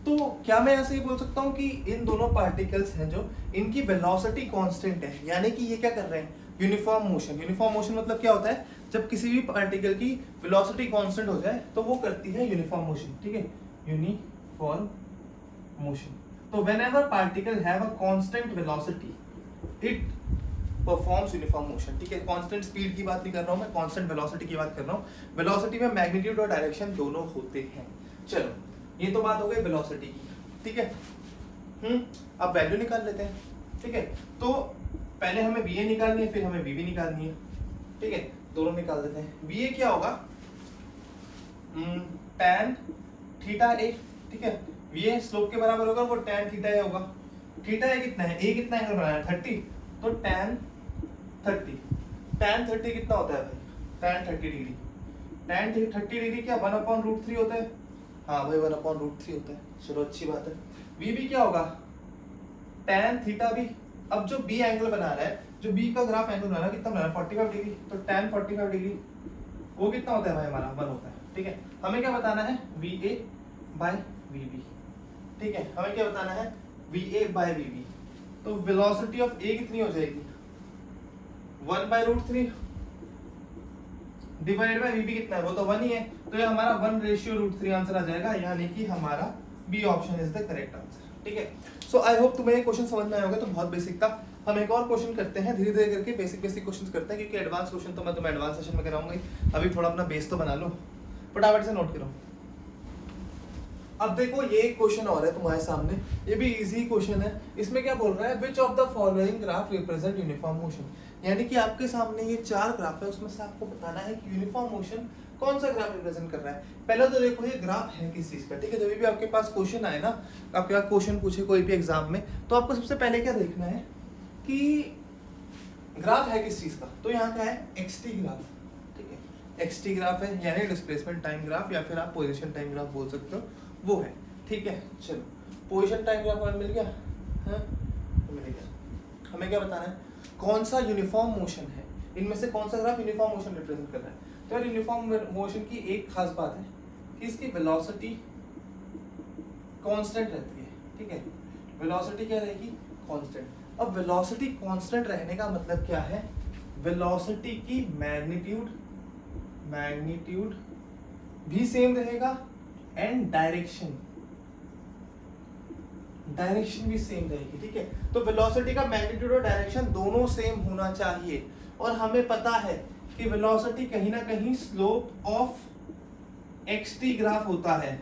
तो क्या मैं ऐसे ही बोल सकता हूँ कि इन दोनों पार्टिकल्स हैं जो, इनकी वेलोसिटी कांस्टेंट है, यानी कि ये क्या कर रहे हैं, यूनिफॉर्म मोशन। यूनिफॉर्म मोशन मतलब क्या होता है, जब किसी भी पार्टिकल की वेलोसिटी कांस्टेंट हो जाए तो वो करती है यूनिफॉर्म मोशन। ठीक है, यूनिफॉर्म मोशन। तो whenever particle have a constant velocity it performs uniform motion. ठीक है, कांस्टेंट स्पीड की बात नहीं कर रहा हूं मैं, कांस्टेंट वेलोसिटी की बात कर रहा हूं। वेलोसिटी में मैग्नीट्यूड और डायरेक्शन दोनों होते हैं। चलो ये तो बात हो गई वेलोसिटी की। ठीक है, अब वैल्यू निकाल लेते हैं। ठीक है, तो पहले हमें VA निकालनी है, फिर हमें VB निकालनी है। ठीक है, दोनों निकाल देते हैं। VA क्या होगा, tan थीटा ए, ठीक है, ये स्लोप के बराबर होगा, वो tan थीटा ए होगा। थीटा ए कितना है, ए कितना एंगल बनाया है 30, तो tan 30 कितना होता है भाई, tan 30 डिग्री, tan 30 डिग्री क्या 1/√3 होता है, हाँ भाई 1/√3 होता है, चलो अच्छी बात है। VB क्या होगा, tan थीटा बी। अब जो बी एंगल बना रहा है, जो बी का ग्राफ एंगल बना रहा है कितना बना रहा है 45 डिग्री, तो tan 45 डिग्री वो कितना होता है भाई हमारा 1 होता है, ठीक है। हमें क्या बताना है VA/VB, ठीक है, हमें क्या बताना है VA/VB। तो वेलोसिटी ऑफ ए कितनी हो जाएगी 1/√3 डिवाइड बाय VB कितना है, वो तो 1 ही है, तो ये हमारा 1/√3 आंसर आ जाएगा, यानी कि हमारा B option is the correct answer, ठीक है। सो आई होप तुम्हें ये क्वेश्चन समझ में आया होगा। तो बहुत बेसिक था, हम एक और क्वेश्चन करते हैं, धीरे धीरे करके बेसिक क्वेश्चन करते हैं, क्योंकि एडवांस क्वेश्चन तो मैं तुम्हें एडवांस सेशन में कराऊंगा ही। अभी थोड़ा अपना बेस तो बना लो, फटाफट से नोट करो। अब देखो ये एक क्वेश्चन और है तुम्हारे सामने, ये भी इजी क्वेश्चन है। इसमें क्या बोल रहा है, which of the following graph represent uniform motion, यानी कि आपके सामने ये 4 ग्राफ है, उसमें से आपको बताना है कि यूनिफॉर्म मोशन कौन सा ग्राफ रिप्रेजेंट कर रहा है। पहले तो देखो ये ग्राफ है किस चीज का, ठीक है। जब भी आपके पास क्वेश्चन आए ना, आपके पास क्वेश्चन पूछे कोई भी एग्जाम में, तो आपको सबसे पहले क्या देखना है कि ग्राफ है किस चीज का। तो यहाँ क्या है xt ग्राफ, ठीक है, xt ग्राफ है, यानी डिस्प्लेसमेंट टाइम ग्राफ, या फिर आप पोजीशन टाइम ग्राफ बोल सकते हो, वो है, ठीक है। चलो पोजीशन टाइम ग्राफ हमें मिल गया, हाँ मिल गया। हमें क्या बताना है कौन सा यूनिफॉर्म मोशन है, इनमें से कौन सा ग्राफ यूनिफॉर्म मोशन रिप्रेजेंट कर रहा है। तो यार यूनिफॉर्म मोशन की एक खास बात है कि इसकी वेलोसिटी कांस्टेंट रहती है, ठीक है। वेलोसिटी क्या रहेगी, कांस्टेंट। अब वेलोसिटी कांस्टेंट रहने का मतलब क्या है, वेलोसिटी की मैग्नीट्यूड भी सेम रहेगा एंड डायरेक्शन भी सेम रहेगी, ठीक है। तो वेलोसिटी का मैग्नीट्यूड और डायरेक्शन दोनों सेम होना चाहिए, और हमें पता है कि वेलोसिटी कहीं ना कहीं स्लोप ऑफ xt ग्राफ होता है।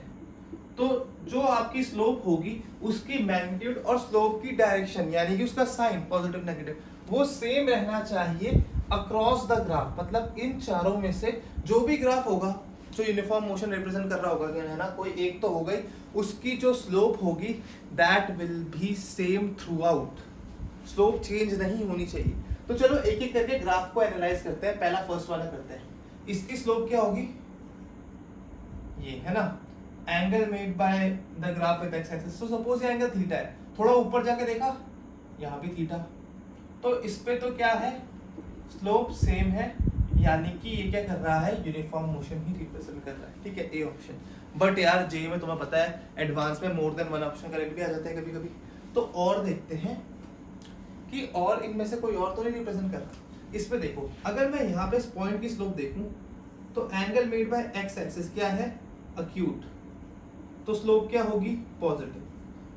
तो जो आपकी स्लोप होगी उसकी मैग्नीट्यूड और स्लोप की डायरेक्शन, यानी कि उसका साइन पॉजिटिव नेगेटिव, वो सेम रहना चाहिए अक्रॉस द ग्राफ। मतलब इन चारों में से जो भी ग्राफ होगा जो यूनिफॉर्म मोशन रिप्रेजेंट कर रहा होगा, है ना, कोई एक तो होगा ही, उसकी जो स्लोप होगी that will B same through out, slope change नहीं होनी चाहिए। तो चलो एक एक करके ग्राफ को एनालाइज करते हैं। पहला फर्स्ट वाला करते हैं। इसकी स्लोप क्या होगी, ये है ना, angle made by the graph with x axis. तो सपोज ये एंगल थीटा है, थोड़ा ऊपर जाके देखा यहाँ भी थीटा, तो इस पे तो क्या है स्लोप सेम है, यानी कि ये क्या कर रहा है यूनिफॉर्म मोशन ही रिप्रेजेंट कर रहा है, ठीक है, ए ऑप्शन। बट यार जे में तुम्हें पता है एडवांस में more than one option correct भी आ जाता है कभी कभी। तो और देखते हैं कि और इनमें से कोई और तो नहीं रिप्रेजेंट कर रहा। इस पे देखो, अगर मैं यहाँ पे इस पॉइंट की स्लोप देखूं तो angle made by x axis क्या है अक्यूट, तो स्लोप क्या होगी पॉजिटिव,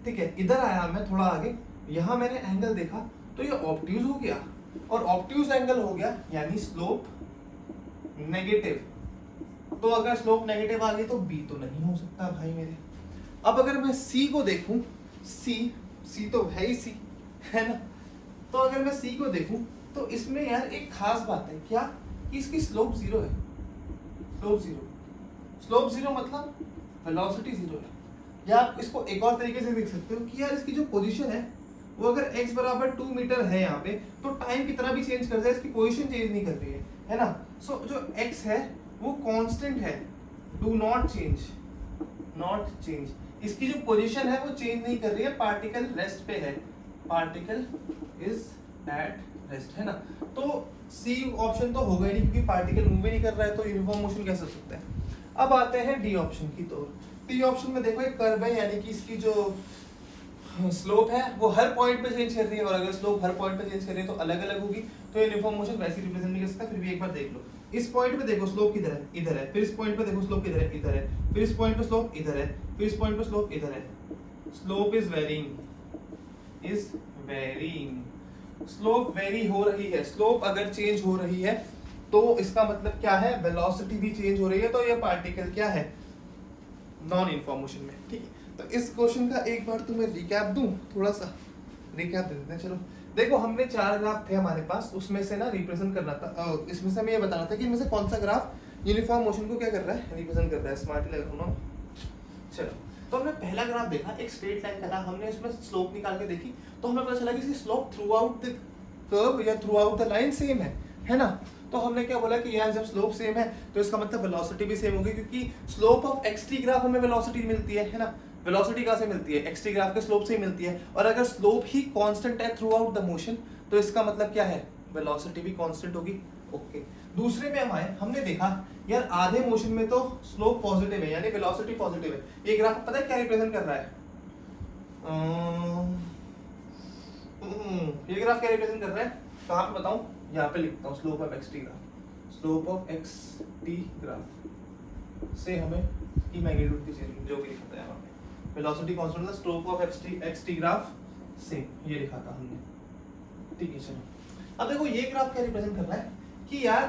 ठीक है। इधर आया मैं थोड़ा आगे, यहाँ मैंने एंगल देखा तो ये ऑब्ट्यूज हो गया, और ऑब्ट्यूज एंगल हो गया यानी स्लोप नेगेटिव। तो अगर स्लोप नेगेटिव आ गई तो बी तो नहीं हो सकता भाई मेरे। अब अगर मैं सी को देखूं, सी तो है ही सी, है ना। तो अगर मैं सी को देखूं तो इसमें यार एक खास बात है, क्या कि इसकी स्लोप जीरो है, स्लोप जीरो मतलब वेलोसिटी जीरो है। या आप इसको एक और तरीके से देख सकते हो कि यार इसकी जो पोजीशन है वो अगर x बराबर 2 मीटर है यहाँ पे, तो टाइम कितना भी चेंज कर जाए इसकी पोजीशन चेंज नहीं कर रही है ना। सो जो x है वो कांस्टेंट है, डू नॉट चेंज। इसकी जो पोजीशन है वो चेंज नहीं कर रही है, पार्टिकल रेस्ट पे है, पार्टिकल इज एट रेस्ट, है ना। तो सी ऑप्शन तो होगा ही नहीं क्योंकि पार्टिकल मूव ही नहीं कर रहा है, तो यूनिफॉर्म मोशन कैसे हो सकता है। अब आते हैं डी ऑप्शन की तरफ। डी ऑप्शन में देखो एक कर्व है, यानी कि इसकी जो स्लोप है वो हर पॉइंट पे चेंज कर रही है, और अगर स्लोप हर पॉइंट पे चेंज कर रही है तो अलग अलग होगी, तो यूनिफॉर्म मोशन वैसे रिप्रेजेंट नहीं कर सकता। फिर भी एक बार देख लो, इस पॉइंट पे देखो स्लोप किधर है, इधर है, फिर इस पॉइंट पे देखो स्लोप किधर है, इधर है, फिर इस पॉइंट पे स्लोप इधर है, फिर इस पॉइंट पे स्लोप इधर है। Slope is varying, slope very हो रही है। स्लोप अगर चेंज हो रही है तो इसका मतलब क्या है, वेलोसिटी भी चेंज हो रही है, तो ये पार्टिकल क्या है नॉन यूनिफॉर्म मोशन में, ठीक है। तो इस क्वेश्चन का एक बार तुम्हें रिकैप दूं, थोड़ा सा रिकैप दे देते हैं। चलो देखो, हमने 4 ग्राफ थे हमारे पास, उसमें से ना रिप्रेजेंट करना था, इसमें से हमें ये बताना था कि इनमें से कौन सा ग्राफ यूनिफॉर्म मोशन को क्या कर रहा है रिप्रेजेंट कर रहा है। स्मार्टली लगाओ ना, चलो, तो हमने पहला ग्राफ देखा, एक स्ट्रेट लाइन का था, हमने इसमें स्लोप निकाल के देखी, तो हमें पता चला कि इसकी slope throughout the curve या throughout the line same है ना। तो हमने क्या बोला कि यार जब स्लोप सेम है तो इसका मतलब वेलोसिटी भी सेम होगी, क्योंकि स्लोप ऑफ एक्स-टी ग्राफ हमें वेलोसिटी मिलती है ना। वेलोसिटी कहाँ से मिलती है? एक्स-टी ग्राफ के स्लोप से ही मिलती है, और अगर स्लोप ही कांस्टेंट है थ्रू आउट द मोशन तो इसका मतलब क्या है? वेलोसिटी भी कांस्टेंट होगी। ओके, दूसरे में हम आए, हमने देखा यार आधे मोशन में तो स्लोप पॉजिटिव है, यानी वेलोसिटी पॉजिटिव है। ये ग्राफ पता है क्या रिप्रेजेंट कर रहा है? ये ग्राफ क्या रिप्रेजेंट कर रहा है? कहाँ पे बताऊं? यहाँ पे लिखता हूँ, slope of x T graph. Slope of x T graph से हमें की मैग्नीट्यूड की जो भी लिखा था यहाँ पे, वेलोसिटी कांस्टेंट था, slope of x T graph से ये लिखा था हमने। ठीक है, चलो अब देखो ये ग्राफ क्या रिप्रेजेंट कर रहा है कि यार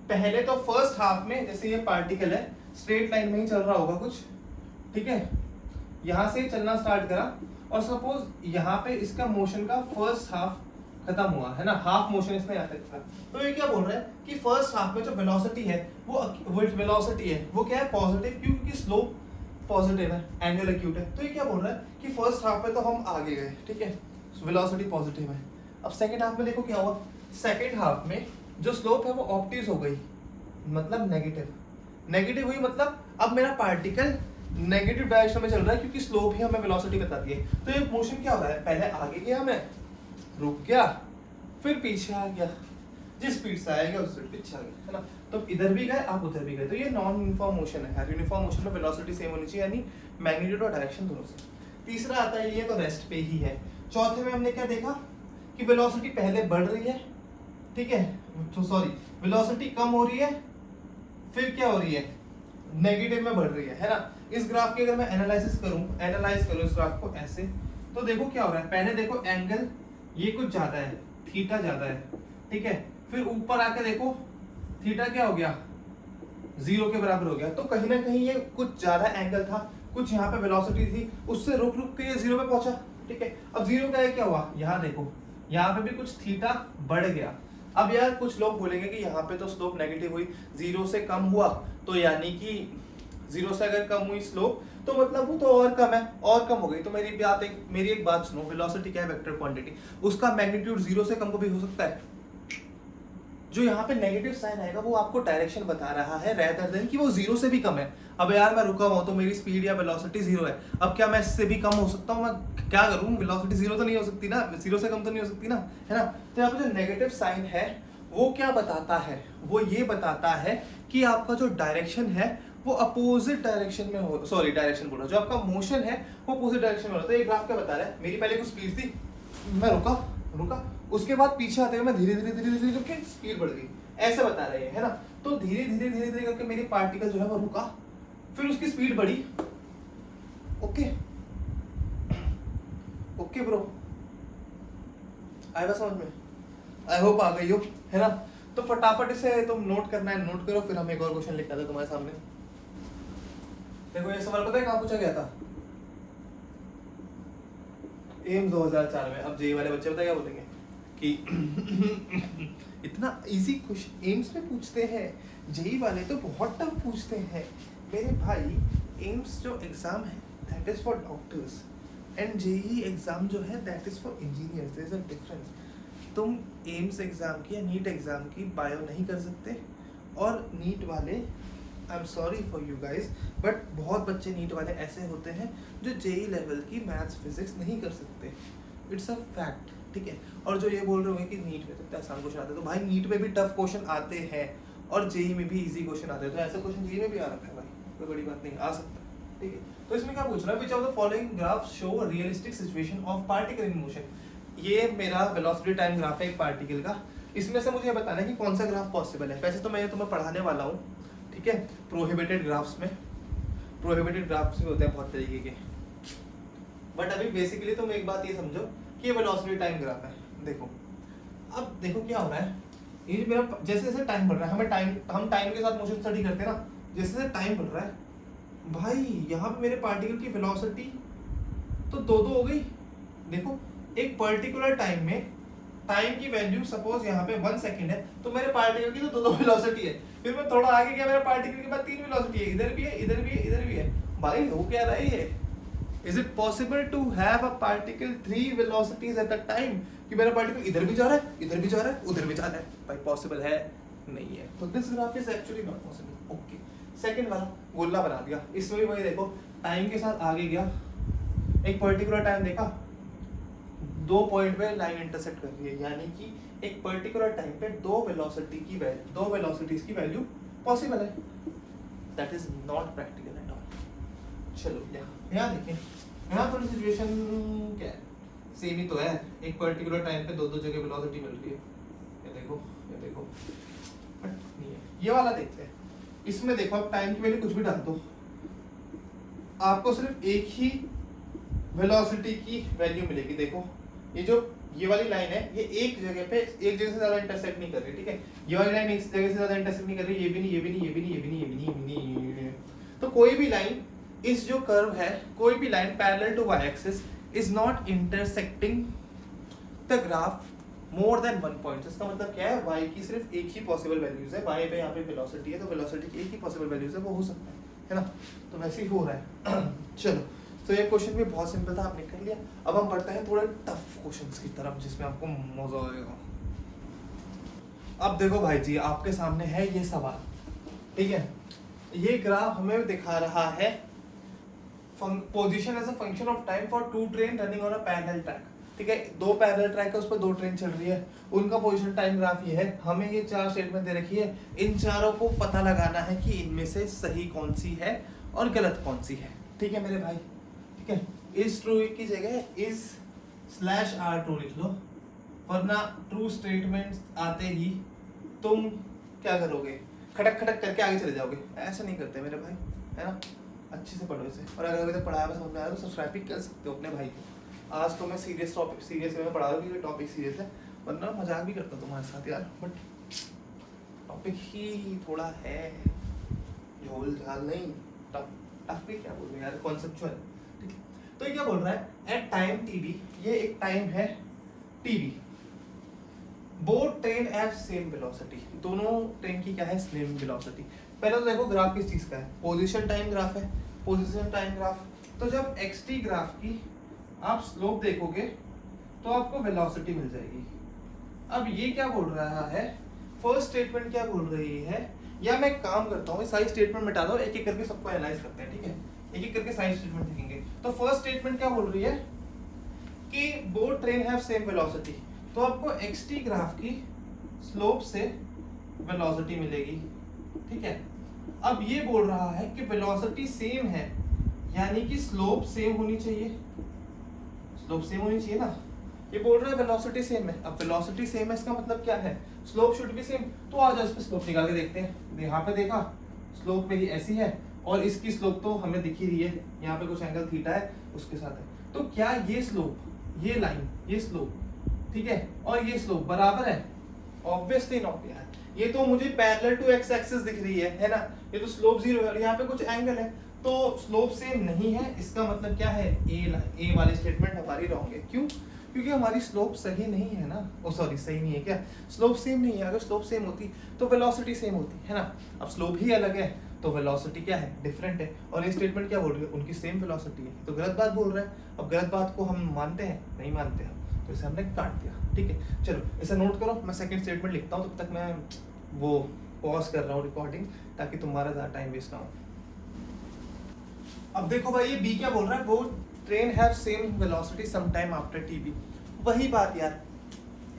पहले तो फर्स्ट हाफ में जैसे ये पार्टिकल है स्ट्रेट लाइन में ही चल रहा होगा कुछ, ठीक है, यहाँ से चलना स्टार्ट करा और सपोज यहाँ पे इसका मोशन का फर्स्ट हाफ खत्म हुआ है ना, हाफ मोशन इसमें यहाँ तक था। तो ये क्या बोल रहा है कि फर्स्ट हाफ में जो वेलोसिटी है वो वेलोसिटी है वो क्या है? पॉजिटिव, क्योंकि स्लोप पॉजिटिव है, एंगल एक्यूट है। तो ये क्या बोल रहा है कि फर्स्ट हाफ में तो हम आगे गए, ठीक है, वेलोसिटी पॉजिटिव है। अब सेकंड हाफ में देखो क्या हुआ, सेकंड हाफ में जो स्लोप है वो ऑप्टिज हो गई, मतलब नेगेटिव हुई, मतलब अब मेरा पार्टिकल नेगेटिव डायरेक्शन में चल रहा है, क्योंकि स्लोप ही हमें वेलोसिटी बताती है। तो ये मोशन क्या हो रहा है? पहले आगे गया, मैं रुक गया, फिर पीछे आ गया, जिस स्पीड से आएगा उस स्पीड पीछे आ गया, है ना। तो इधर भी गए, आप उधर भी गए, तो ये नॉन यूनिफॉर्म मोशन है। यूनिफॉर्म मोशन में वेलोसिटी सेम होनी चाहिए, यानी मैग्नीट्यूड और डायरेक्शन दोनों से। तीसरा आता है, ये तो रेस्ट पे ही है। चौथे में हमने क्या देखा कि वेलोसिटी पहले बढ़ रही है, ठीक है, तो सॉरी वेलोसिटी कम हो रही है, फिर क्या हो रही है? नेगेटिव में बढ़ रही है ना। इस ग्राफ की अगर मैं एनालाइज करूं इस ग्राफ को ऐसे, तो देखो क्या हो रहा है। पहले देखो एंगल ये कुछ ज्यादा है, थीटा ज्यादा है, ठीक है, फिर ऊपर आके देखो थीटा क्या हो गया? 0 के बराबर हो गया। तो कहीं ना कहीं ये कुछ ज्यादा एंगल था, कुछ यहाँ पे वेलोसिटी थी, उससे रुक के ये 0 पे पहुंचा, ठीक है। अब 0 का क्या हुआ? यहाँ देखो, यहाँ पे भी कुछ थीटा बढ़ गया। अब यार कुछ लोग बोलेंगे कि यहाँ पे तो स्लोप नेगेटिव हुई, 0 से कम हुआ, तो यानी कि 0 से अगर कम हुई स्लोप तो मतलब वो तो और कम है, और कम हो गई। तो मेरी एक बात सुनो, वेलोसिटी क्या है? वेक्टर क्वांटिटी, उसका मैग्नीट्यूड 0 से कम को भी हो सकता है। जो यहाँ पे नेगेटिव साइन आएगा वो आपको डायरेक्शन बता रहा है, रेदर देन कि वो 0 से भी कम है। अब यार मैं रुका हुआ तो मेरी स्पीड या वेलोसिटी 0 है, अब क्या मैं इससे भी कम हो सकता हूँ? मैं क्या करूँ? वेलोसिटी 0 तो नहीं हो सकती ना, 0 से कम तो नहीं हो सकती ना, है ना। तो यहाँ पे जो नेगेटिव साइन है वो क्या बताता है? वो ये बताता है कि आपका जो डायरेक्शन है वो अपोजिट डायरेक्शन में हो, सॉरी डायरेक्शन बोला, जो आपका मोशन है वो अपोजिट डायरेक्शन में हो रहा है। तो ये ग्राफ क्या बता रहा है? मेरी पहले कुछ स्पीड थी, मैं रुका, उसके बाद पीछे आते हुए मैं धीरे धीरे करके स्पीड बढ़ गई, ऐसे बता रहे हैं, है ना। तो धीरे धीरे करके मेरी पार्टिकल जो है वो रुका, फिर उसकी स्पीड बढ़ी। ओके ब्रो, आएगा समझ में? आई होप आ गई हो, है ना। तो फटाफट इसे तुम नोट करना है, नोट करो, फिर हम एक और क्वेश्चन लिखते हैं तुम्हारे सामने। देखो ये सवाल पता है कहाँ पूछा गया था? एम्स 2004 में। अब जेई वाले बच्चे पता क्या बोलेंगे कि इतना इजी क्वेश्चन एम्स में पूछते हैं, जेई वाले तो बहुत टफ पूछते हैं। मेरे भाई एम्स जो एग्जाम है that is for doctors, and JEE exam जो है that is for engineers. There is a difference. तुम एम्स एग्जाम की या नीट एग्जाम की बायो नहीं कर सकते, और नीट वाले, I am sorry for you guys, but बहुत बच्चे नीट वाले ऐसे होते हैं जो जेई लेवल की मैथ्स फिजिक्स नहीं कर सकते। इट्स अ फैक्ट, ठीक है। और जो ये बोल रहे होंगे कि नीट में तो आसान क्वेश्चन आते हैं, तो भाई नीट में भी टफ क्वेश्चन आते हैं और जेई में भी इजी क्वेश्चन आते हैं। तो ऐसा क्वेश्चन जेई में भी आ रखा है भाई, कोई बड़ी बात नहीं, आ सकता है, ठीक है। तो इसमें क्या पूछ रहा है? Which of the following graph show realistic situation of particle in motion. ये मेरा वेलोसिटी टाइम ग्राफ है एक पार्टिकल का। इसमें से मुझे बताना है कि कौन सा ग्राफ पॉसिबल है। वैसे तो मैं तुम्हें पढ़ाने वाला हूँ, ठीक है, प्रोहिबिटेड ग्राफ्स में। प्रोहिबिटेड ग्राफ्स भी होते हैं बहुत तरीके के, बट अभी बेसिकली तुम एक बात ये समझो कि ये वेलोसिटी टाइम ग्राफ है। देखो अब देखो क्या हो रहा है, ये मेरा जैसे जैसे टाइम बढ़ रहा है, हम टाइम के साथ मोशन स्टडी करते हैं ना, जैसे जैसे टाइम बढ़ रहा है भाई, यहाँ पे मेरे पार्टिकल की वेलोसिटी तो दो हो गई। देखो एक पर्टिकुलर टाइम में टाइम की वैल्यू सपोज यहाँ पे 1 सेकंड है, तो मेरे पार्टिकल की तो दो वेलोसिटी है। फिर मैं थोड़ा आगे गया, मेरे पार्टिकल के बाद 3 वेलोसिटी है, इधर भी है, इधर भी है, इधर भी है। भाई हो क्या रहा है ये? Is it possible to have a particle 3 velocities at the time, कि मेरा पार्टिकल इधर भी जा रहा है, इधर भी जा रहा है, उधर भी जा रहा है? भाई पॉसिबल है नहीं है। तो this graph is actually not possible. Okay, second वाला गोला बना दिया, इसमें भी वही देखो, टाइम के साथ आगे गया, एक पर्टिकुलर टाइम देखा, 2 पॉइंट पे लाइन इंटरसेक्ट कर रही है, यानी कि एक पर्टिकुलर टाइम पे 2 वेलोसिटीज की वैल्यू पॉसिबल है। That is not practical at all. चलो यहाँ देखिए, यहाँ थोड़ी सिचुएशन क्या है, सेम ही तो है, एक पर्टिकुलर टाइम पे 2 जगह वेलोसिटी मिल रही है। ये देखो बट नहीं है। ये वाला देखते हैं, इसमें देखो आप टाइम की वैल्यू कुछ भी डाल दो, आपको सिर्फ एक ही वेलोसिटी की वैल्यू मिलेगी। देखो ये वाली लाइन है, ये एक जगह से ज्यादा इंटरसेक्ट नहीं कर रही, ठीक है? ये वाली लाइन एक जगह से ज्यादा इंटरसेक्ट नहीं कर रही, ये भी नहीं, ये भी नहीं, ये भी नहीं, ये भी नहीं, ये भी नहीं, ये भी नहीं, ये भी नहीं। तो कोई भी लाइन, इस जो कर्व है, कोई भी line parallel to Y axis is not intersecting the graph more than 1 point. इसका मतलब क्या है, y की सिर्फ एक ही पॉसिबल वैल्यूज है, y पे यहाँ पे वेलोसिटी है, तो वेलोसिटी की एक ही पॉसिबल वैल्यूज है, वो हो सकता है ना? तो वैसे ही हो रहा है। चलो, तो ये क्वेश्चन भी बहुत सिंपल था, आपने कर लिया। अब हम बढ़ते हैं थोड़े टफ क्वेश्चंस की तरफ, जिसमें आपको मजा आएगा। अब देखो भाई जी, आपके सामने है ये सवाल, ठीक है? ये ग्राफ हमें दिखा रहा है position as a function of time for 2 train running on a parallel track, ठीक है? 2 पैरेलल ट्रैक है, उस पर 2 ट्रेन चल रही है, उनका पोजीशन टाइम ग्राफ ये है। हमें ये 4 स्टेटमेंट दे रखी है, इन चारों को पता लगाना है कि इनमें से सही कौन सी है और गलत कौन सी है, ठीक है मेरे भाई? ठीक है, इज ट्रू की जगह इज /r ट्रू लिख लो, वरना ट्रू स्टेटमेंट आते ही तुम क्या करोगे, खटक खटक करके आगे चले जाओगे। ऐसा नहीं करते मेरे भाई, है ना? अच्छे से पढ़ो इसे, और अगर अभी तक पढ़ाया समझ में आया तो सब्सक्राइब भी कर सकते हो अपने भाई को। आज तो मैं सीरियस में पढ़ा रहा हूँ, क्योंकि टॉपिक सीरियस है, वरना मजाक भी करता हूँ तुम्हारे साथ यार, बट टॉपिक ही थोड़ा है झोल झाल नहीं, टफ भी क्या बोल रहे यार, कॉन्सेप्चुअल। ठीक है, तो ये क्या बोल रहा है, एट टाइम टीबी, ये एक टाइम है TB, both train have same velocity, दोनों ट्रेन की क्या है, सेम वेलोसिटी। पहले तो देखो ग्राफ किस चीज का है, पोजीशन टाइम ग्राफ है, पोजीशन टाइम ग्राफ। तो जब xt ग्राफ की आप स्लोप देखोगे तो आपको वेलोसिटी मिल जाएगी। अब ये क्या बोल रहा है, फर्स्ट स्टेटमेंट क्या बोल रही है, या मैं काम करता हूँ सारी स्टेटमेंट मिटा दो, एक एक करके सबको एनालाइज करते हैं, ठीक है? एक एक करके सारी स्टेटमेंट देखेंगे। तो फर्स्ट स्टेटमेंट क्या बोल रही है कि both train have same velocity, तो आपको xt ग्राफ की स्लोप से वेलोसिटी मिलेगी, ठीक है? अब ये बोल रहा है कि वेलोसिटी सेम है, यानी कि स्लोप सेम होनी चाहिए, स्लोप सेम होनी चाहिए ना। ये बोल रहा है वेलोसिटी सेम है, अब वेलोसिटी सेम है इसका मतलब क्या है, स्लोप शुड बी सेम। तो आ जाओ इस पे स्लोप निकाल के देखते हैं। यहाँ पे देखा स्लोप मेरी ऐसी है, और इसकी स्लोप तो हमें दिख ही रही है, यहाँ पे कुछ एंगल थीटा है उसके साथ है। तो क्या ये स्लोप, ये लाइन, ये स्लोप, ठीक है, और ये स्लोप बराबर है? ऑब्वियसली नॉट यार, ये तो मुझे पैरेलल टू एक्स एक्सिस दिख रही है ना? ये तो स्लोप 0 है, यहाँ पे कुछ एंगल है, तो स्लोप सेम नहीं है। इसका मतलब क्या है, ए वाली स्टेटमेंट हमारी रॉन्ग है। क्यों? क्योंकि हमारी स्लोप सही नहीं है ना, ओ सॉरी सही नहीं है, क्या स्लोप सेम नहीं है। अगर स्लोप सेम होती तो वेलोसिटी सेम होती है ना। अब स्लोप ही अलग है तो वेलोसिटी क्या है, डिफरेंट है। और ये स्टेटमेंट क्या बोल रही है, उनकी सेम वेलोसिटी है, तो गलत बात बोल रहा है। अब गलत बात को हम मानते हैं, नहीं मानते हम, तो इसे हमने काट दिया, ठीक है? चलो इसे नोट करो, मैं सेकंड स्टेटमेंट लिखता हूँ, तब तक मैं वो पॉज कर रहा हूँ रिकॉर्डिंग, ताकि तुम्हारा ज़्यादा टाइम वेस्ट ना हो। अब देखो भाई, ये बी क्या बोल रहा है, वो train have same velocity some time after TB. वही बात यार,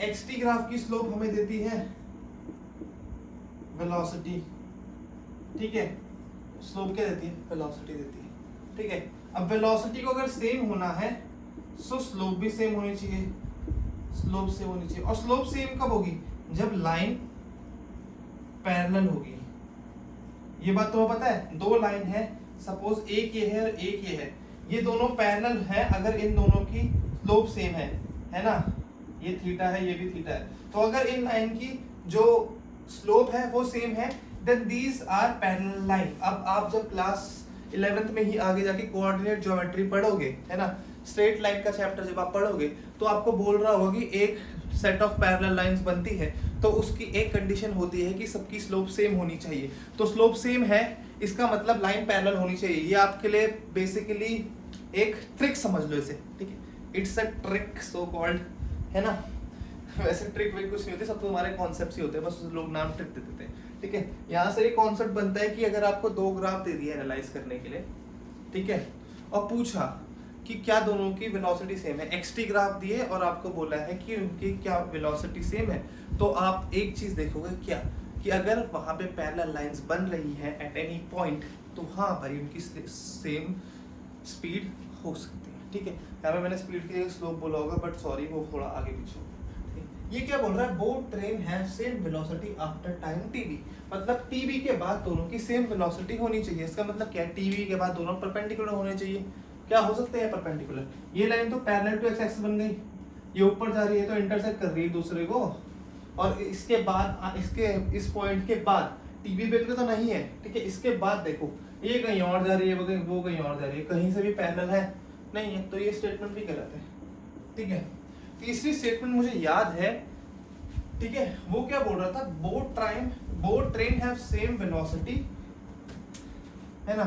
xt ग्राफ की स्लोप हमें देती है वेलोसिटी, ठीक है? स्लोप क्या देती है, वेलोसिटी देती है, ठीक है? अब वेलोसिटी को अगर सेम होना है तो स्लोप भी सेम होनी चाहिए, स्लोप सेम होनी चाहिए। और स्लोप सेम कब होगी, जब लाइन पैरेलल होगी। ये बात तुम्हें पता है, दो लाइन है, सपोज एक ये है और एक ये है, ये दोनों पैरेलल है अगर इन दोनों की स्लोप सेम है ना? ये थीटा है, ये भी थीटा है, तो अगर इन लाइन की जो स्लोप है वो सेम है, then these are parallel line. अब आप जब क्लास 11th में ही आगे जाके कोऑर्डिनेट ज्योमेट्री पढ़ोगे, है ना, स्ट्रेट लाइन का चैप्टर जब आप पढ़ोगे, तो आपको बोल रहा होगा कि एक सेट ऑफ पैरेलल लाइंस बनती है, तो उसकी एक कंडीशन होती है कि सबकी स्लोप सेम होनी चाहिए। तो स्लोप सेम है, इसका मतलब लाइन पैरेलल होनी चाहिए। ये आपके लिए बेसिकली एक ट्रिक समझ लो इसे, ठीक है, it's a trick so called, है ना। वैसे ट्रिक वे कुछ नहीं होती, सब तुम्हारे कॉन्सेप्ट ही होते हैं, बस लोग नाम ट्रिक दे देते हैं, ठीक है। यहाँ से एक कॉन्सेप्ट बनता है कि अगर आपको दो ग्राफ दे दिए एनालाइज करने के लिए, ठीक है, और पूछा कि क्या दोनों की वेलोसिटी सेम है, xt ग्राफ दिए और आपको बोला है कि उनकी क्या वेलोसिटी सेम है, तो आप एक चीज देखोगे क्या, कि अगर वहां पे पैरेलल लाइंस बन रही है एट एनी पॉइंट, तो हाँ भाई उनकी सेम स्पीड हो सकती है, ठीक है। यहाँ पे मैंने स्पीड के स्लोप बोला होगा, बट सॉरी वो थोड़ा आगे पीछे होगा। ये क्या बोल रहा है, both train have same velocity after time TV, मतलब टीवी के बाद दोनों की सेम वेलोसिटी होनी चाहिए। इसका मतलब क्या है, टीवी के बाद दोनों परपेंडिकुलर होने चाहिए। क्या हो सकते हैं परपेंडिकुलर, ये लाइन तो पैरेलल टू एक्स एक्सिस बन गई, ये ऊपर जा रही है तो इंटरसेक्ट कर रही है दूसरे को, और इसके बाद इसके इस पॉइंट के बाद टीवी पे तो नहीं है, ठीक है, इसके बाद देखो ये कहीं और जा रही है, वो कहीं और जा रही है, कहीं से भी पैरेलल है नहीं है, तो ये स्टेटमेंट भी गलत है, ठीक है। तीसरी स्टेटमेंट मुझे याद है, ठीक है, वो क्या बोल रहा था, both train have same velocity, है ना,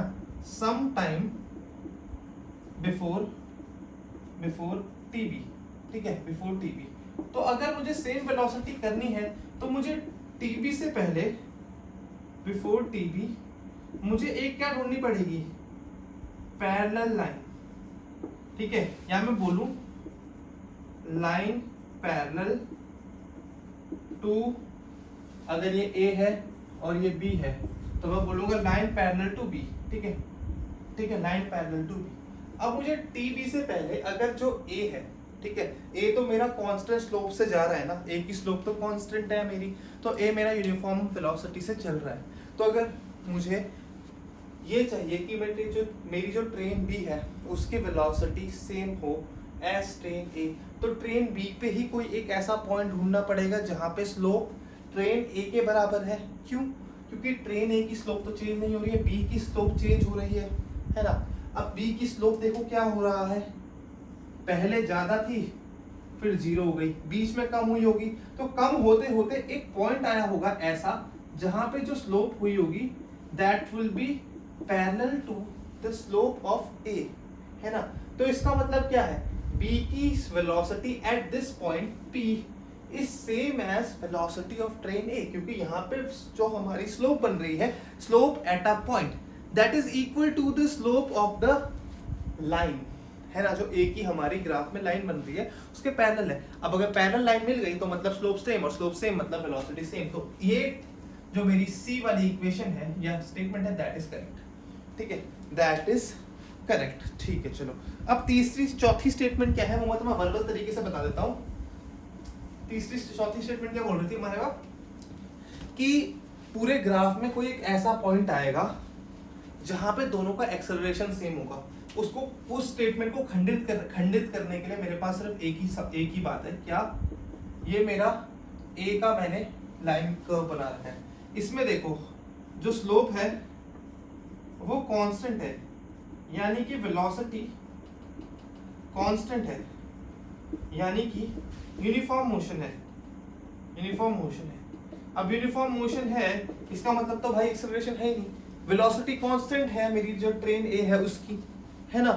सम टाइम बिफोर टीवी, ठीक है, बिफोर टीवी। तो अगर मुझे सेम वेलोसिटी करनी है तो मुझे टीवी से पहले, बिफोर टीवी, मुझे एक क्या ढूंढनी पड़ेगी, पैरेलल लाइन, ठीक है, या मैं बोलूं लाइन पैरेलल टू, अगर ये ए है और ये बी है तो मैं बोलूंगा लाइन पैरेलल टू बी, ठीक है, ठीक है, लाइन पैरेलल टू बी। अब मुझे टीबी से पहले अगर जो ए है, ठीक है, ए तो मेरा कांस्टेंट स्लोप से जा रहा है ना, ए की स्लोप तो कांस्टेंट है मेरी, तो ए मेरा यूनिफॉर्म वेलोसिटी से चल रहा है। तो अगर मुझे ये चाहिए कि मेरी जो ट्रेन बी है उसकी वेलोसिटी सेम हो एज ट्रेन ए, तो ट्रेन बी पे ही कोई एक ऐसा पॉइंट ढूंढना पड़ेगा जहाँ पे स्लोप ट्रेन ए के बराबर है। क्यों? क्योंकि ट्रेन ए की स्लोप तो चेंज नहीं हो रही है, बी की स्लोप चेंज हो रही है ना। अब बी की स्लोप देखो क्या हो रहा है, पहले ज्यादा थी फिर जीरो हो गई, बीच में कम हुई होगी, तो कम होते होते एक पॉइंट आया होगा ऐसा जहां पे जो स्लोप हुई होगी that will be parallel to the slope of A, है ना। तो इसका मतलब क्या है, बी की velocity at this point P is same as velocity of train A, क्योंकि यहाँ पे जो हमारी स्लोप बन रही है, slope at a point that is equal to the slope of the line, है ना, जो ए की हमारी ग्राफ में लाइन बन रही है उसके पैरेलल है। अब अगर पैरेलल लाइन मिल गई तो मतलब स्लोप सेम, और स्लोप सेम मतलब वेलोसिटी सेम। तो ये जो मेरी सी वाली इक्वेशन है या स्टेटमेंट है दैट इज करेक्ट, ठीक है, दैट इज करेक्ट, ठीक है। चलो अब चौथी स्टेटमेंट क्या है वो मैं तुम्हें वर्बल तरीके से बता देता हूँ। चौथी स्टेटमेंट क्या बोल रही थी हमारे वहाँ, कि पूरे ग्राफ में कोई एक ऐसा पॉइंट आएगा जहां पे दोनों का एक्सेलरेशन सेम होगा। उसको उस स्टेटमेंट को खंडित करने के लिए मेरे पास सिर्फ एक ही बात है, क्या, ये मेरा ए का मैंने लाइन कर्व बना रखा है, इसमें देखो जो स्लोप है वो कांस्टेंट है, यानी कि वेलोसिटी कांस्टेंट है, यानी कि यूनिफॉर्म मोशन है, अब यूनिफॉर्म मोशन है इसका मतलब तो भाई एक्सेलरेशन है ही नहीं, वेलोसिटी कांस्टेंट है मेरी जो ट्रेन ए है उसकी, है ना।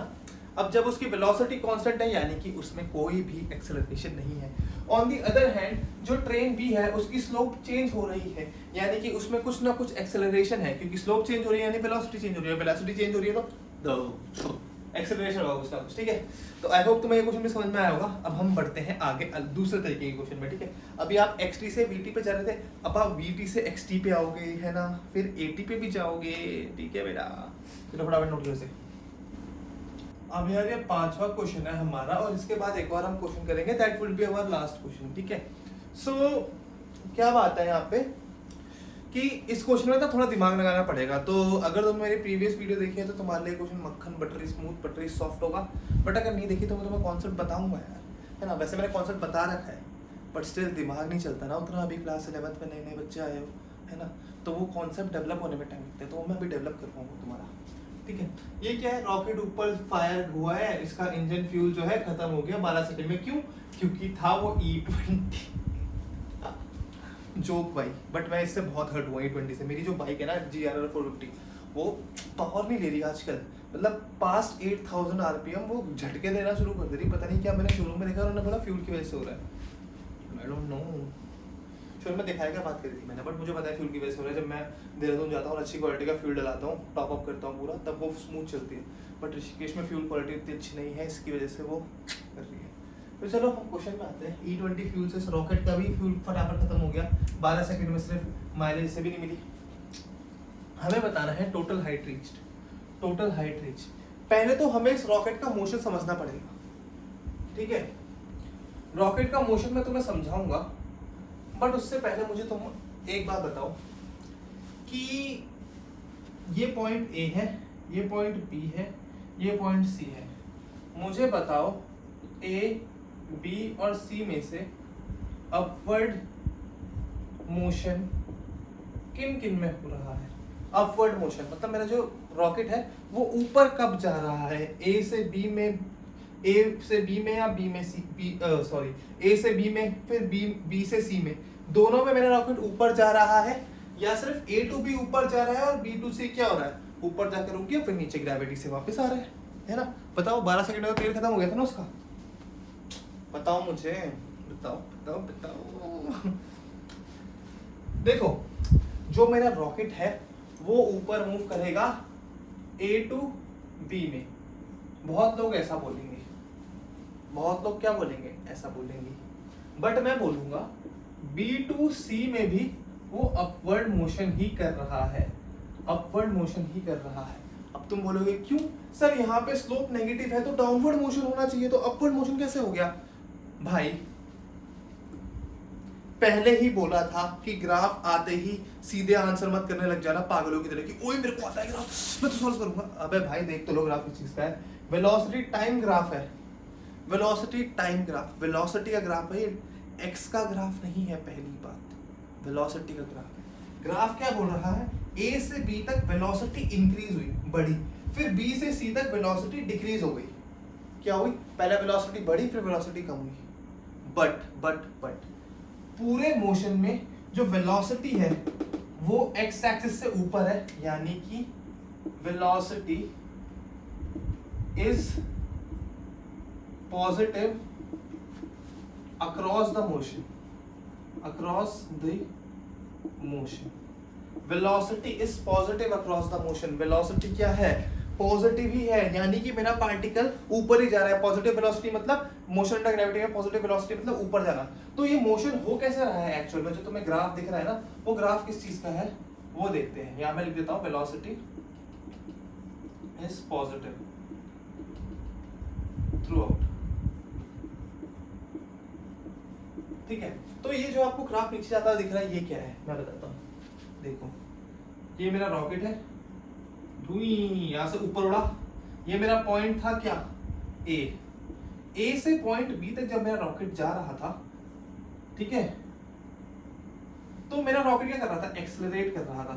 अब जब उसकी वेलोसिटी कांस्टेंट है यानी कि उसमें कोई भी एक्सेलरेशन नहीं है। ऑन दी अदर हैंड जो ट्रेन बी है उसकी स्लोप चेंज हो रही है, यानी कि उसमें कुछ ना कुछ एक्सेलरेशन है, क्योंकि स्लोप चेंज हो रही है यानी वेलोसिटी चेंज हो रही है, वेलोसिटी चेंज हो रही है तो एक्सेलरेशन होगा कुछ ना कुछ, ठीक है। तो आई होप तुम्हें ये क्वेश्चन भी समझ में आया होगा। अब हम बढ़ते हैं आगे दूसरे तरीके के क्वेश्चन में, ठीक है। अभी आप xt से vt पे जा रहे थे, अब आप vt से xt पे आओगे, है ना, फिर at पे भी जाओगे, ठीक है बेटा। चलो फटाफट नोट करो इसे। अब यार ये 5वां क्वेश्चन है हमारा, और इसके बाद एक और हम क्वेश्चन करेंगे, that will be our last question, ठीक है। सो क्या बात है यहाँ पे कि इस क्वेश्चन में तो थोड़ा दिमाग लगाना पड़ेगा। तो अगर तुम मेरी प्रीवियस वीडियो देखी है तो तुम्हारे लिए क्वेश्चन मक्खन बटरी स्मूथ बटरी सॉफ्ट होगा, बट अगर नहीं देखी तो मैं तुम्हें कॉन्सेप्ट बताऊंगा यार, है ना। वैसे मैंने कॉन्सेप्ट बता रखा है बट स्टिल दिमाग नहीं चलता ना उतना, अभी क्लास 11th में नए नए बच्चे आए हो, है ना, तो वो कॉन्सेप्ट डेवलप होने में टाइम लगता है, तो वो मैं अभी डेवलप कर पाऊंगा तुम्हारा, ठीक है। ये क्या है, रॉकेट ऊपर फायर हुआ है, इसका इंजन फ्यूल जो है खत्म हो गया 12 सेकंड में। क्यों? क्योंकि था वो E20 जोक भाई, बट मैं इससे बहुत हर्ट हुआ E20 से। मेरी जो बाइक है ना GRR 450, वो पावर नहीं ले रही आजकल। मतलब पास्ट 8000 RPM वो झटके देना शुरू कर दे रही। पता नहीं क्या, मैंने शोरूम में देखा, उन्होंने बोला फ्यूल की वजह से हो रहा है। आई डोंट नो, शोरूम में दिखाया क्या, बात करी थी मैंने, बट मुझे पता है फ्यूल की वजह से हो रहा है। जब मैं देहरादून जाता हूँ और अच्छी क्वालिटी का फ्यूल डलाता हूँ, टॉप अप करता हूँ पूरा, तब वो स्मूथ चलती है। बट ऋषिकेश में फ्यूल क्वालिटी इतनी अच्छी नहीं है, इसकी वजह से वो कर रही है। तो चलो हम क्वेश्चन में आते हैं। E20 फ्यूल से रॉकेट का भी फ्यूल फटाफट खत्म हो गया 12 सेकंड में, सिर्फ माइलेज से भी नहीं मिली। हमें बताना है total height reached. Total height reach, पहले तो हमें इस रॉकेट का मोशन समझना पड़ेगा, ठीक है। रॉकेट का मोशन मैं तुम्हें समझाऊंगा, बट उससे पहले मुझे तुम एक बात बताओ कि ये पॉइंट ए है, ये पॉइंट बी है, ये पॉइंट सी है। मुझे बताओ ए, बी और सी में से अपवर्ड मोशन किन किन में हो रहा है। अपवर्ड मोशन मतलब मेरा जो रॉकेट है वो ऊपर कब जा रहा है, ए से बी में, ए से बी में या बी में सी, ए से बी में, फिर बी से सी में, दोनों में मेरा रॉकेट ऊपर जा रहा है, या सिर्फ ए टू बी ऊपर जा रहा है और बी टू सी क्या हो रहा है, ऊपर जाकर रुक गया, फिर नीचे ग्रेविटी से वापस आ रहा है ना। बताओ 12 सेकंड में तेल खत्म हो गया था ना उसका। बताओ मुझे, बताओ बताओ बताओ। देखो जो मेरा रॉकेट है वो ऊपर मूव करेगा ए टू बी में। बहुत लोग ऐसा बोलेंगे, बहुत लोग क्या बोलेंगे, ऐसा बोलेंगे, बट मैं बोलूंगा बी टू सी में भी वो अपवर्ड मोशन ही कर रहा है, अपवर्ड मोशन ही कर रहा है। अब तुम बोलोगे क्यों सर, यहाँ पे स्लोप नेगेटिव है तो डाउनवर्ड मोशन होना चाहिए, तो अपवर्ड मोशन कैसे हो गया। भाई पहले ही बोला था कि ग्राफ आते ही सीधे आंसर मत करने लग जाना पागलों की तरह कि ओए मेरे को आता है ग्राफ, मैं तो सॉल्व करूंगा। अबे भाई देख तो लो ग्राफ किस चीज का है, वेलोसिटी टाइम ग्राफ है, वेलोसिटी टाइम ग्राफ, वेलोसिटी का ग्राफ है, एक्स का ग्राफ नहीं है। पहली बात वेलोसिटी का ग्राफ है। ग्राफ क्या बोल रहा है, ए से बी तक वेलोसिटी इंक्रीज हुई, बढ़ी, फिर बी से सी तक वेलोसिटी डिक्रीज हो गई। क्या हुई, पहले वेलोसिटी बढ़ी फिर वेलोसिटी कम हुई। बट पूरे मोशन में जो वेलोसिटी है वो एक्स एक्सिस से ऊपर है, यानी कि velocity is positive across the motion, across the motion. Velocity is positive across the motion. Velocity क्या है, पॉजिटिव ही है, यानी कि मेरा पार्टिकल ऊपर ही जा रहा है। पॉजिटिव वेलोसिटी मतलब मोशन अंडर ग्रेविटी में पॉजिटिव वेलोसिटी मतलब ऊपर जाना। तो ये मोशन हो कैसे रहा है एक्चुअल में, जो तुम्हें ग्राफ दिख रहा है ना, वो ग्राफ किस चीज का है वो देखते हैं। यहां मैं लिख देता हूं velocity is positive through out, ठीक है। तो ये जो आपको ग्राफ नीचे जाता दिख रहा है ये क्या है मैं बताता हूँ। देखो ये मेरा रॉकेट है, यहां से ऊपर उड़ा, ये मेरा पॉइंट था क्या, ए से पॉइंट बी तक जब मेरा रॉकेट जा रहा था, ठीक है, तो मेरा रॉकेट क्या कर रहा था, एक्सेलरेट कर रहा था।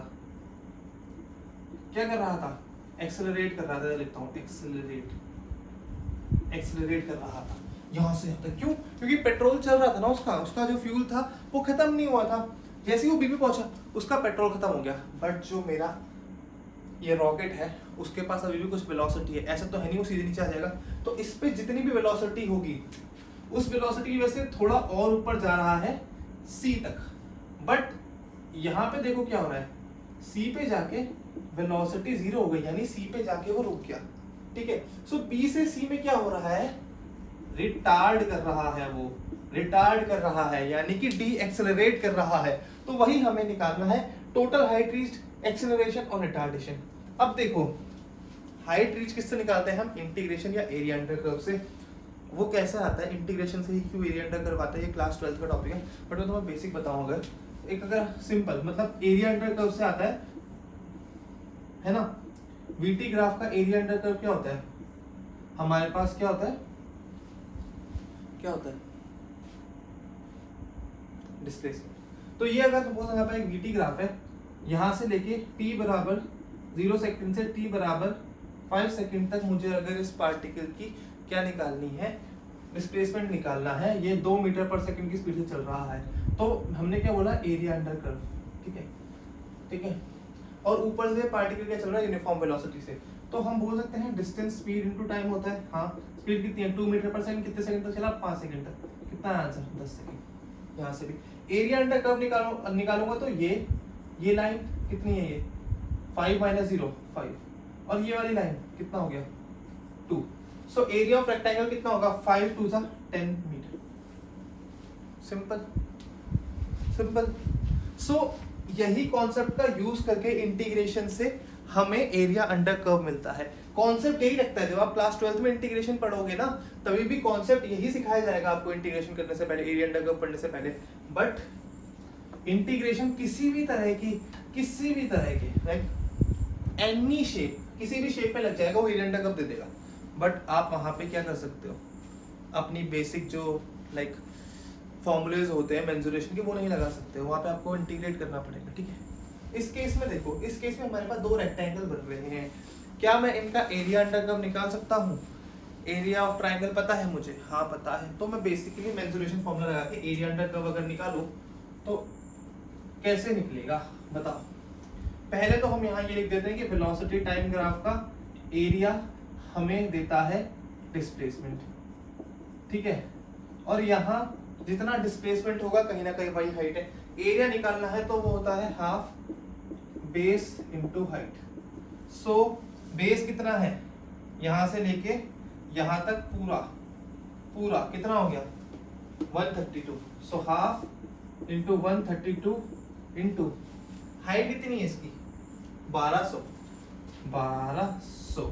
क्या कर रहा था, एक्सेलरेट कर रहा था। लिखता हूं एक्सेलरेट, एक्सेलरेट कर रहा था यहां से तक। क्यों, क्योंकि पेट्रोल चल रहा था ना, उसका जो फ्यूल था वो खत्म नहीं हुआ था। जैसे ही वो बी पे पहुंचा उसका पेट्रोल खत्म हो गया। बट जो मेरा ये रॉकेट है उसके पास अभी भी कुछ वेलोसिटी है, ऐसा तो है नहीं वो सीधे नीचे आ जाएगा। तो इस पे जितनी भी वेलोसिटी होगी उस वेलोसिटी की वजह से थोड़ा और ऊपर जा रहा है सी तक। बट यहाँ पे देखो क्या हो रहा है, सी पे जाके वेलोसिटी 0 हो गई, यानी सी पे जाके वो रुक गया, ठीक है। सो बी से सी में क्या हो रहा है, रिटार्ड कर रहा है, वो रिटार्ड कर रहा है, यानी कि डी एक्सेलरेट कर रहा है। तो वही हमें निकालना है, टोटल हाइट रीच्ड, एक्सेलरेशन और रिटार्डेशन। अब देखो हाइट रीच किससे निकालते हैं हम, इंटीग्रेशन या एरिया अंडर कर्व से। वो कैसे आता है, इंटीग्रेशन से ही क्यों एरिया अंडर कर्व आता है, ये क्लास 12th का टॉपिक है, बट मैं तुम्हें बेसिक बताऊं। अगर सिंपल मतलब एरिया अंडर कर्व से आता है ना। वीटी ग्राफ का एरिया अंडर कर्व क्या होता है, हमारे पास क्या होता है, क्या होता है, डिस्प्लेसमेंट। तो ये अगर सपोज यहाँ पे एक वीटी ग्राफ है, यहाँ से लेके t बराबर 0 सेकंड से t बराबर 5 सेकंड तक मुझे अगर इस पार्टिकल की क्या निकालनी है, डिस्प्लेसमेंट निकालना है। ये 2 मीटर पर सेकंड की स्पीड से चल रहा है, तो हमने क्या बोला, एरिया अंडर कर्व, ठीक है, ठीक है। और ऊपर से पार्टिकल क्या चल रहा है, यूनिफॉर्म वेलोसिटी से, तो हम बोल सकते हैं डिस्टेंस स्पीड इनटू टाइम होता है। हाँ, स्पीड कितनी है, 2 मीटर पर सेकंड, कितने सेकंड तक चला, 5 सेकंड तक, कितना आंसर, 10 सेकंड। यहाँ से भी एरिया अंडर कर्व निकालूंगा तो ये लाइन कितनी है, ये 5 माइनस 0 5, और ये वाली लाइन कितना हो गया, 2। सो एरिया ऑफ रेक्टेंगल कितना होगा, 5 2 10 मीटर। Simple simple. सो यही कॉन्सेप्ट का यूज करके इंटीग्रेशन से हमें एरिया अंडर कर्व मिलता है। कॉन्सेप्ट यही लगता है, जब आप क्लास 12th में इंटीग्रेशन पढ़ोगे ना, तभी भी कॉन्सेप्ट यही सिखाया जाएगा आपको इंटीग्रेशन करने से पहले, एरिया अंडर कर्व पढ़ने से पहले। बट इंटीग्रेशन किसी भी तरह के लाइक एनी शेप, किसी भी शेप में लग जाएगा, वो एरिया अंडर कर्व दे देगा। बट आप वहां पे क्या कर सकते हो, अपनी बेसिक जो लाइक फॉर्मूलेज होते हैं मेंसुरेशन के, वो नहीं लगा सकते हो, वहाँ पे आपको इंटीग्रेट करना पड़ेगा, ठीक है। इस केस में देखो, इस केस में हमारे पास 2 रेक्टेंगल बन रहे हैं, क्या मैं इनका एरिया अंडर कर्व निकाल सकता हूँ? एरिया ऑफ ट्राइंगल पता है मुझे, हाँ पता है, तो मैं बेसिकली मेंसुरेशन फॉर्मूला लगा के एरिया अंडर कर्व अगर निकालूं तो कैसे निकलेगा बताओ। पहले तो हम यहाँ ये लिख देते हैं कि वेलोसिटी टाइम ग्राफ का एरिया हमें देता है डिस्प्लेसमेंट, ठीक है, और यहाँ जितना डिस्प्लेसमेंट होगा कहीं ना कहीं वही हाइट है। एरिया निकालना है तो वो होता है half base into height. So base कितना है, यहां से लेके यहां तक पूरा कितना हो गया, 132। So half into 132 into height कितनी है इसकी, 1200।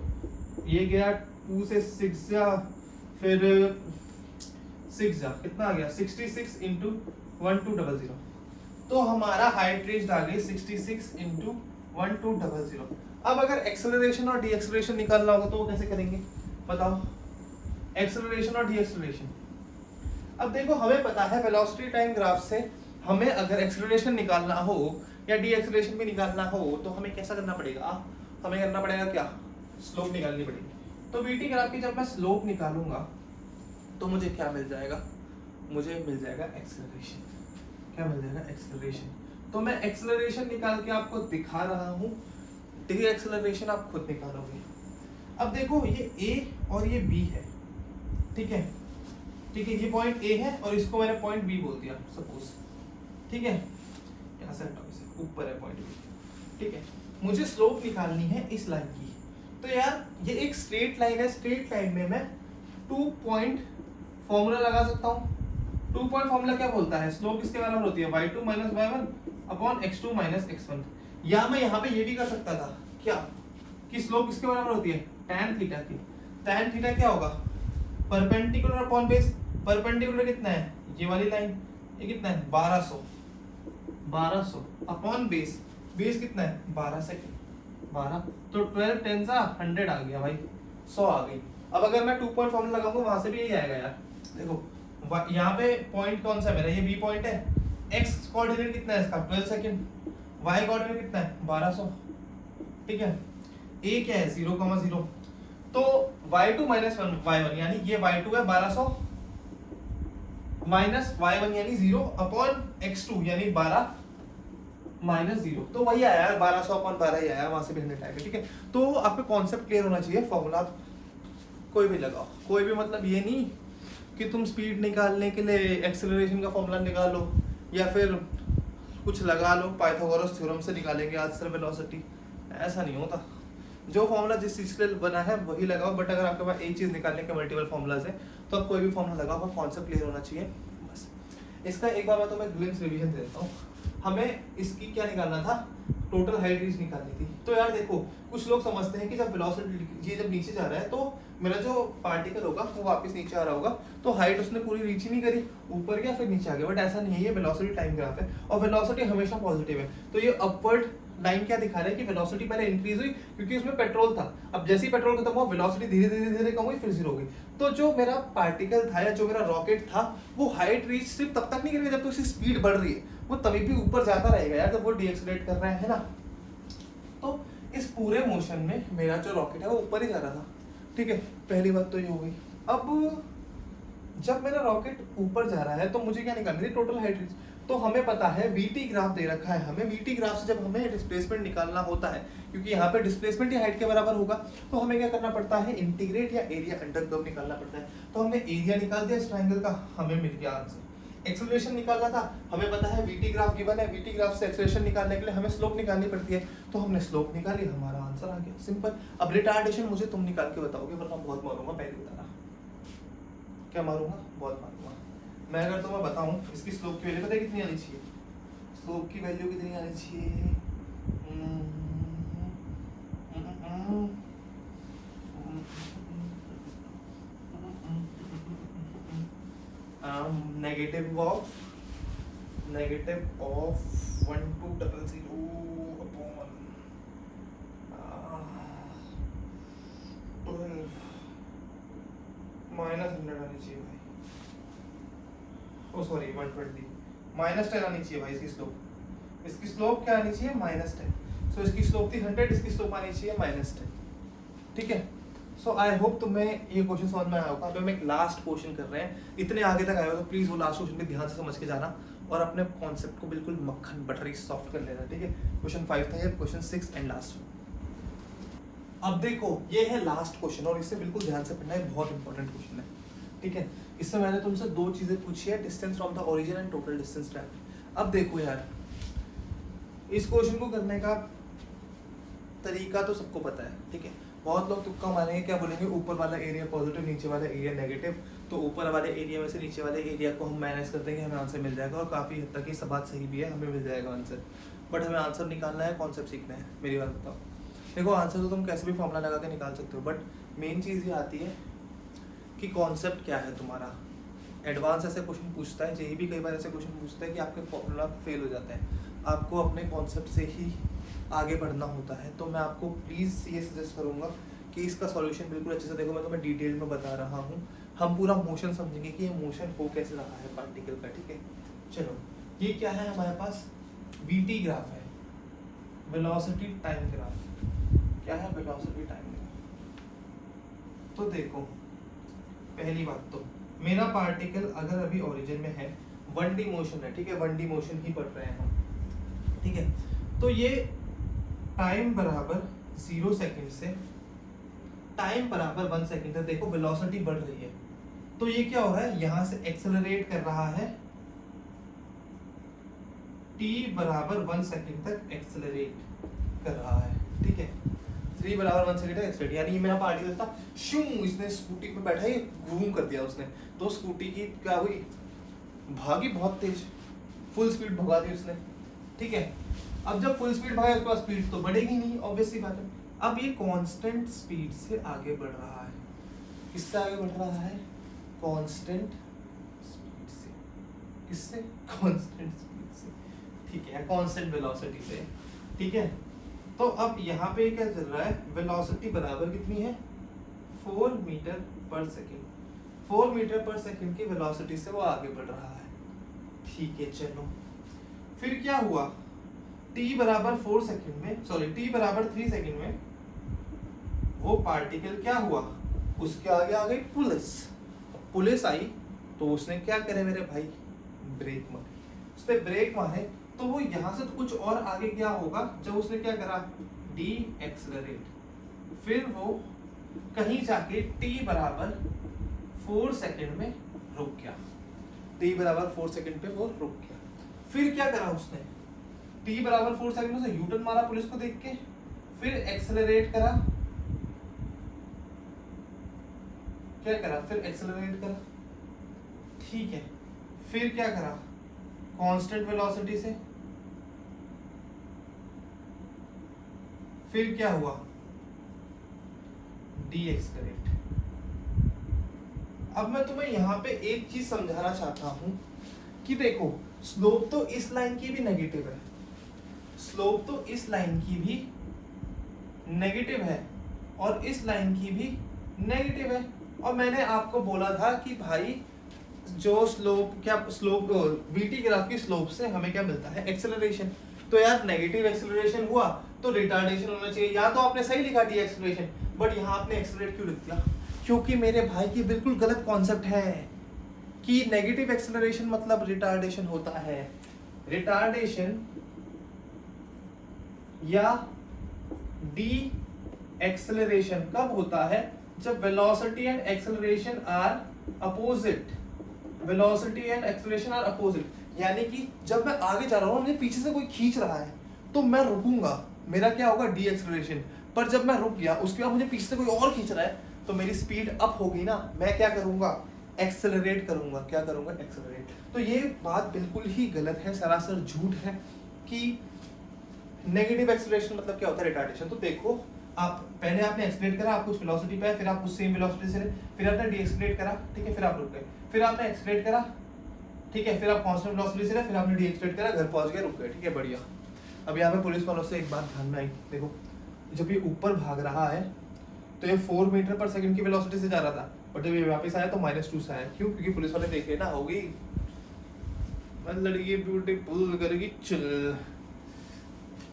ये गया 2 से 6 जा, फिर 6 जा, कितना आ गया 66 इंटू 1200। तो हमारा हाइट रेंज आ गई 66 इंटू 1200। अब अगर एक्सेलरेशन और डीएक्सेलरेशन निकालना होगा तो वो कैसे करेंगे बताओ, एक्सेलरेशन और डीएक्सेलरेशन। अब देखो हमें पता है वेलोसिटी टाइम ग्राफ से हमें अगर एक्सेलरेशन निकालना हो या डीएक्सेलरेशन भी निकालना हो तो हमें कैसा करना पड़ेगा, हमें करना पड़ेगा क्या, स्लोप निकालनी पड़ेगी। तो वीटी ग्राफ की जब मैं स्लोप निकालूंगा तो मुझे क्या मिल जाएगा, मुझे मिल जाएगा एक्सेलरेशन। क्या मिल जाएगा, एक्सेलरेशन। तो मैं एक्सेलरेशन निकाल के आपको दिखा रहा हूं, डी एक्सेलरेशन आप खुद निकालोगे। अब देखो ये ए और ये बी है, ठीक है, ठीक है, ये पॉइंट ए है और इसको मैंने पॉइंट बी बोल दिया सपोज, ठीक है, यहाँ से हटाओ इसे, ऊपर है पॉइंट बी, ठीक है। मुझे स्लोप निकालनी है इस लाइन की, तो यार ये एक स्ट्रेट लाइन है, स्ट्रेट लाइन में मैं 2 पॉइंट फॉर्मूला लगा सकता हूँ। 2 पॉइंट फॉर्मूला क्या बोलता है, स्लोप किसके बराबर होती है, y2 minus y1 upon x2 minus x1। या मैं यहाँ पे ये भी कर सकता था क्या, कि स्लोप किसके बराबर होती है, tan थीटा की। tan थीटा क्या होगा, परपेंडिकुलर अपॉन बेस। परपेंडिकुलर कितना है, ये वाली लाइन, ये कितना है 1200 अपॉन बेस, बेस कितना है 12 सेकंड 12, तो 12 10 100 आ गया भाई, 100 आ गई। अब अगर मैं 2 पॉइंट फॉर्मूला लगाऊंगा वहां से भी यही आएगा यार। देखो यहाँ पे पॉइंट कौन सा है मेरा, ये बी पॉइंट है, एक्स कोऑर्डिनेट कितना है इसका 12 सेकंड, वाई कोऑर्डिनेट कितना है 1200, ठीक है, ए क्या है 0,0, तो y2 माइनस y1 यानी ये y2 है 1200 माइनस y1 यानी 0 अपॉन x2 यानी 12 माइनस 0, तो वही आया यार 1200 अपॉन 12 ही आया, वहां से भी 100 आएगा, ठीक है। तो आपको कॉन्सेप्ट क्लियर होना चाहिए, फॉर्मूला कोई भी लगाओ, कोई भी मतलब ये नहीं कि तुम स्पीड निकालने के लिए एक्सेलरेशन का फॉर्मूला निकालो या फिर कुछ लगा लो पाइथागोरस थ्योरम से निकालेंगे आंसर वेलोसिटी, ऐसा नहीं होता। जो फॉर्मूला जिस चीज़ के लिए बना है वही लगाओ, बट अगर आपके पास एक चीज़ निकालने के मल्टीपल फॉर्मूलाज है तो आप कोई भी फॉर्मूला लगाओ, आपका कॉन्सेप्ट क्लियर होना चाहिए बस। इसका एक बार मैं तुम्हें ग्लिम्स रिवीजन देता हूँ। हमें इसकी क्या निकालना था, टोटल हाइट रीच निकालनी थी। तो यार देखो कुछ लोग समझते हैं कि जब वेलोसिटी ये जब नीचे जा रहा है तो मेरा जो पार्टिकल होगा वो वापस नीचे आ रहा होगा, तो हाइट उसने पूरी रीच ही नहीं करी, ऊपर गया फिर नीचे आ गया, बट ऐसा नहीं है, ये वेलोसिटी टाइम ग्राफ है और वेलोसिटी हमेशा पॉजिटिव है। तो ये अपवर्ड लाइन क्या दिखा रहा है कि वेलोसिटी पहले इंक्रीज हुई क्योंकि उसमें पेट्रोल था, अब जैसे ही पेट्रोल खत्म हुआ वेलोसिटी धीरे धीरे धीरे कम हुई फिर 0 हो गई। तो जो मेरा पार्टिकल था या जो मेरा रॉकेट था वो हाइट रीच सिर्फ तब तक नहीं करेगा जब तक उसकी स्पीड बढ़ रही है, वो तभी भी ऊपर जाता रहेगा यार जब वो डीएक्सेलरेट कर रहा है ना। तो इस पूरे मोशन में मेरा जो रॉकेट है वो ऊपर ही जा रहा था, ठीक है, पहली बात तो ये हो गई। अब जब मेरा रॉकेट ऊपर जा रहा है तो मुझे क्या निकालनी थी, टोटल हाइट रीच। तो हमें पता है वीटी ग्राफ दे रखा है हमें, वीटी ग्राफ से जब हमें डिस्प्लेसमेंट निकालना होता है, क्योंकि यहाँ पे डिस्प्लेसमेंट ही हाइट के बराबर होगा, तो हमें क्या करना पड़ता है, इंटीग्रेट या एरिया अंडर कर्व निकालना पड़ता है। तो हमने एरिया निकाल दिया इस ट्रायंगल का, हमें मिल गया आंसर। एक्सेलरेशन निकालना था, हमें पता है वीटी ग्राफ गिवन है, वीटी ग्राफ से एक्सेलरेशन निकालने के लिए हमें स्लोप निकालनी पड़ती है, तो हमने स्लोप निकाली, हमारा आंसर आ गया, सिंपल। अब रिटार्डेशन मुझे तुम निकाल के बताओगे, वरना बहुत मारूंगा, पहले बताना। क्या मारूंगा? बहुत मारूंगा। मैं अगर तुम्हें बताऊं इसकी स्लोप की वैल्यू पता है कितनी आनी चाहिए? स्लोप की वैल्यू कितनी आनी चाहिए? नेगेटिव ऑफ 1200 अपॉन 12 -100 आनी चाहिए भाई, ओ सॉरी 120 -10 आनी चाहिए भाई इसकी स्लोप। इसकी स्लोप क्या आनी चाहिए? -10। सो इसकी स्लोप थी 100, इसकी स्लोप आनी चाहिए -10। ठीक है। सो आई होप तुम्हें ये क्वेश्चन समझ में आया होगा। अब हम एक लास्ट क्वेश्चन कर रहे हैं, इतने आगे तक आए हो तो प्लीज वो लास्ट क्वेश्चन भी ध्यान से समझ के जाना और अपने कॉन्सेप्ट को बिल्कुल मक्खन बटरी सॉफ्ट कर लेना। ठीक है, क्वेश्चन 5 था ये, क्वेश्चन 6 एंड लास्ट। अब देखो ये है लास्ट क्वेश्चन और इसे बिल्कुल ध्यान से पढ़ना है, बहुत इंपॉर्टेंट क्वेश्चन है। ठीक है, इससे मैंने तुमसे दो चीजें पूछी है, distance from the origin and total distance travelled. अब देखो यार, इस क्वेश्चन को करने का तरीका तो सबको पता है। ठीक है, बहुत लोग तुक्का मारेंगे, क्या बोलेंगे, ऊपर वाला एरिया पॉजिटिव, नीचे वाला एरिया नेगेटिव, तो ऊपर वाले एरिया में से नीचे वाले एरिया को हम माइनस कर देंगे, हमें आंसर मिल जाएगा। और काफ़ी हद तक ये सब बात सही भी है, हमें मिल जाएगा आंसर। बट हमें आंसर निकालना है, कॉन्सेप्ट सीखना है। मेरी बात बताओ, देखो आंसर तो तुम कैसे भी फॉर्मूला लगा के निकाल सकते हो, बट मेन चीज़ ये आती है कि कॉन्सेप्ट क्या है तुम्हारा। एडवांस ऐसे क्वेश्चन पूछता है, जेईई भी कई बार ऐसे क्वेश्चन पूछता है कि आपके फॉर्मूला फेल हो जाते हैं, आपको अपने कॉन्सेप्ट से ही आगे बढ़ना होता है। तो मैं आपको प्लीज़ ये सजेस्ट करूँगा कि इसका सॉल्यूशन बिल्कुल अच्छे से देखो, मैं तुम्हें डिटेल में बता रहा हूँ। हम पूरा मोशन समझेंगे कि ये मोशन हो कैसे रहा है पार्टिकल का। ठीक है, चलो ये क्या है हमारे पास, वीटी ग्राफ है, वेलोसिटी टाइम ग्राफ। क्या है? Velocity time graph. तो देखो पहली बात तो मेरा पार्टिकल अगर अभी ओरिजिन में है, 1D मोशन है। ठीक है, 1D मोशन ही पढ़ रहे हैं हम। ठीक है, तो ये टाइम बराबर 0 सेकेंड से टाइम बराबर 1 सेकेंड तक देखो वेलोसिटी बढ़ रही है। तो ये क्या हो रहा है, यहां से एक्सेलरेट कर रहा है, t बराबर 1 सेकेंड तक एक्सेलरेट कर रहा है। ठीक है, 3 बराबर 1 सेकेंड तक एक्सेलरेट, यानी मेरा पार्टिकल था शू, इसने स्कूटी पे बैठा ही घूम कर दिया उसने, तो स्कूटी की क्या हुई, भागी बहुत तेज, फुल स्पीड भगा दी उसने। ठीक है, अब जब फुल स्पीड भागा उसके बाद स्पीड तो बढ़ेगी नहीं, ऑब्वियस सी बात है। अब ये कांस्टेंट स्पीड से आगे बढ़ रहा है। किससे आगे बढ़ रहा है? कांस्टेंट स्पीड से। किससे? कांस्टेंट स्पीड से। ठीक है, कांस्टेंट वेलोसिटी से। ठीक है, तो अब यहाँ पे क्या चल रहा है, वेलोसिटी बराबर कितनी है, 4 मीटर पर सेकेंड। 4 मीटर पर सेकेंड की वेलोसिटी से वो आगे बढ़ रहा है। ठीक है, चलो फिर क्या हुआ, t बराबर 4 सेकेंड में, सॉरी t बराबर 3 सेकेंड में वो पार्टिकल क्या हुआ, उसके आगे आ गई पुलिस। पुलिस आई तो उसने क्या करे मेरे भाई, ब्रेक मारे। उसने ब्रेक मारे तो वो यहाँ से तो कुछ और आगे क्या होगा, जब उसने क्या करा, डी एक्सेलरेट, फिर वो कहीं जाके t बराबर 4 सेकेंड में रुक गया। t बराबर 4 सेकेंड पे वो रुक गया। फिर क्या करा उसने, t बराबर 4 सेकेंड में से यू टर्न मारा पुलिस को देख के, फिर एक्सेलरेट करा, क्या करा, फिर एक्सेलरेट करा। ठीक है, फिर क्या करा, कांस्टेंट वेलोसिटी से, फिर क्या हुआ, डी एक्सेलरेट। अब मैं तुम्हें यहाँ पे एक चीज समझाना चाहता हूं कि देखो स्लोप तो इस लाइन की भी नेगेटिव है, स्लोप तो इस लाइन की भी नेगेटिव है और इस लाइन की भी नेगेटिव है। और मैंने आपको बोला था कि भाई जो स्लोप, क्या स्लोप, वीटी ग्राफ की स्लोप से हमें क्या मिलता है, एक्सेलरेशन। तो यार नेगेटिव एक्सेलरेशन हुआ तो रिटार्डेशन होना चाहिए। या तो आपने सही लिखा डी एक्सेलरेशन, बट यहाँ आपने एक्सेलरेट क्यों लिख दिया, क्योंकि मेरे भाई की बिल्कुल गलत कॉन्सेप्ट है कि नेगेटिव एक्सेलरेशन मतलब रिटार्डेशन होता है। रिटार्डेशन या डी एक्सेलरेशन कब होता है? जब velocity and acceleration are opposite, velocity and acceleration are opposite, यानी कि जब मैं आगे जा रहा हूँ, मुझे पीछे से कोई खींच रहा है तो मैं रुकूंगा, मेरा क्या होगा? D acceleration. पर जब मैं रुक गया, उसके बाद मुझे पीछे से कोई और खींच रहा है तो मेरी स्पीड अप होगी ना, मैं क्या करूंगा? एक्सेलरेट करूंगा। क्या करूंगा? एक्सेलरेट। तो ये बात बिल्कुल ही गलत है, सरासर झूठ है कि नेगेटिव एक्सेलरेशन मतलब क्या होता है? रिटार्डेशन। तो देखो, आप पहले आपने एक्सेलरेट करा, आप कुछ वेलोसिटी पे है, फिर आप उस सेम वेलोसिटी से, फिर आपने डी एक्सेलरेट करा, ठीक है, फिर आप रुक गए, फिर आपने एक्सेलरेट करा, ठीक है, फिर आप कांस्टेंट वेलोसिटी से, फिर आपने डी एक्सेलरेट करा, घर पहुंच गए, रुक गए, ठीक है, बढ़िया। अब यहाँ पे पुलिस वालों से एक बात ध्यान में आई, देखो जब ये ऊपर भाग रहा है तो ये 4 मीटर पर सेकंड की वेलोसिटी से जा रहा था, बट जब ये वापस आया तो -2 से आया। क्यों? क्योंकि पुलिस वाले देखे ना, होगी लड़की ब्यूटीफुल करेगी चल।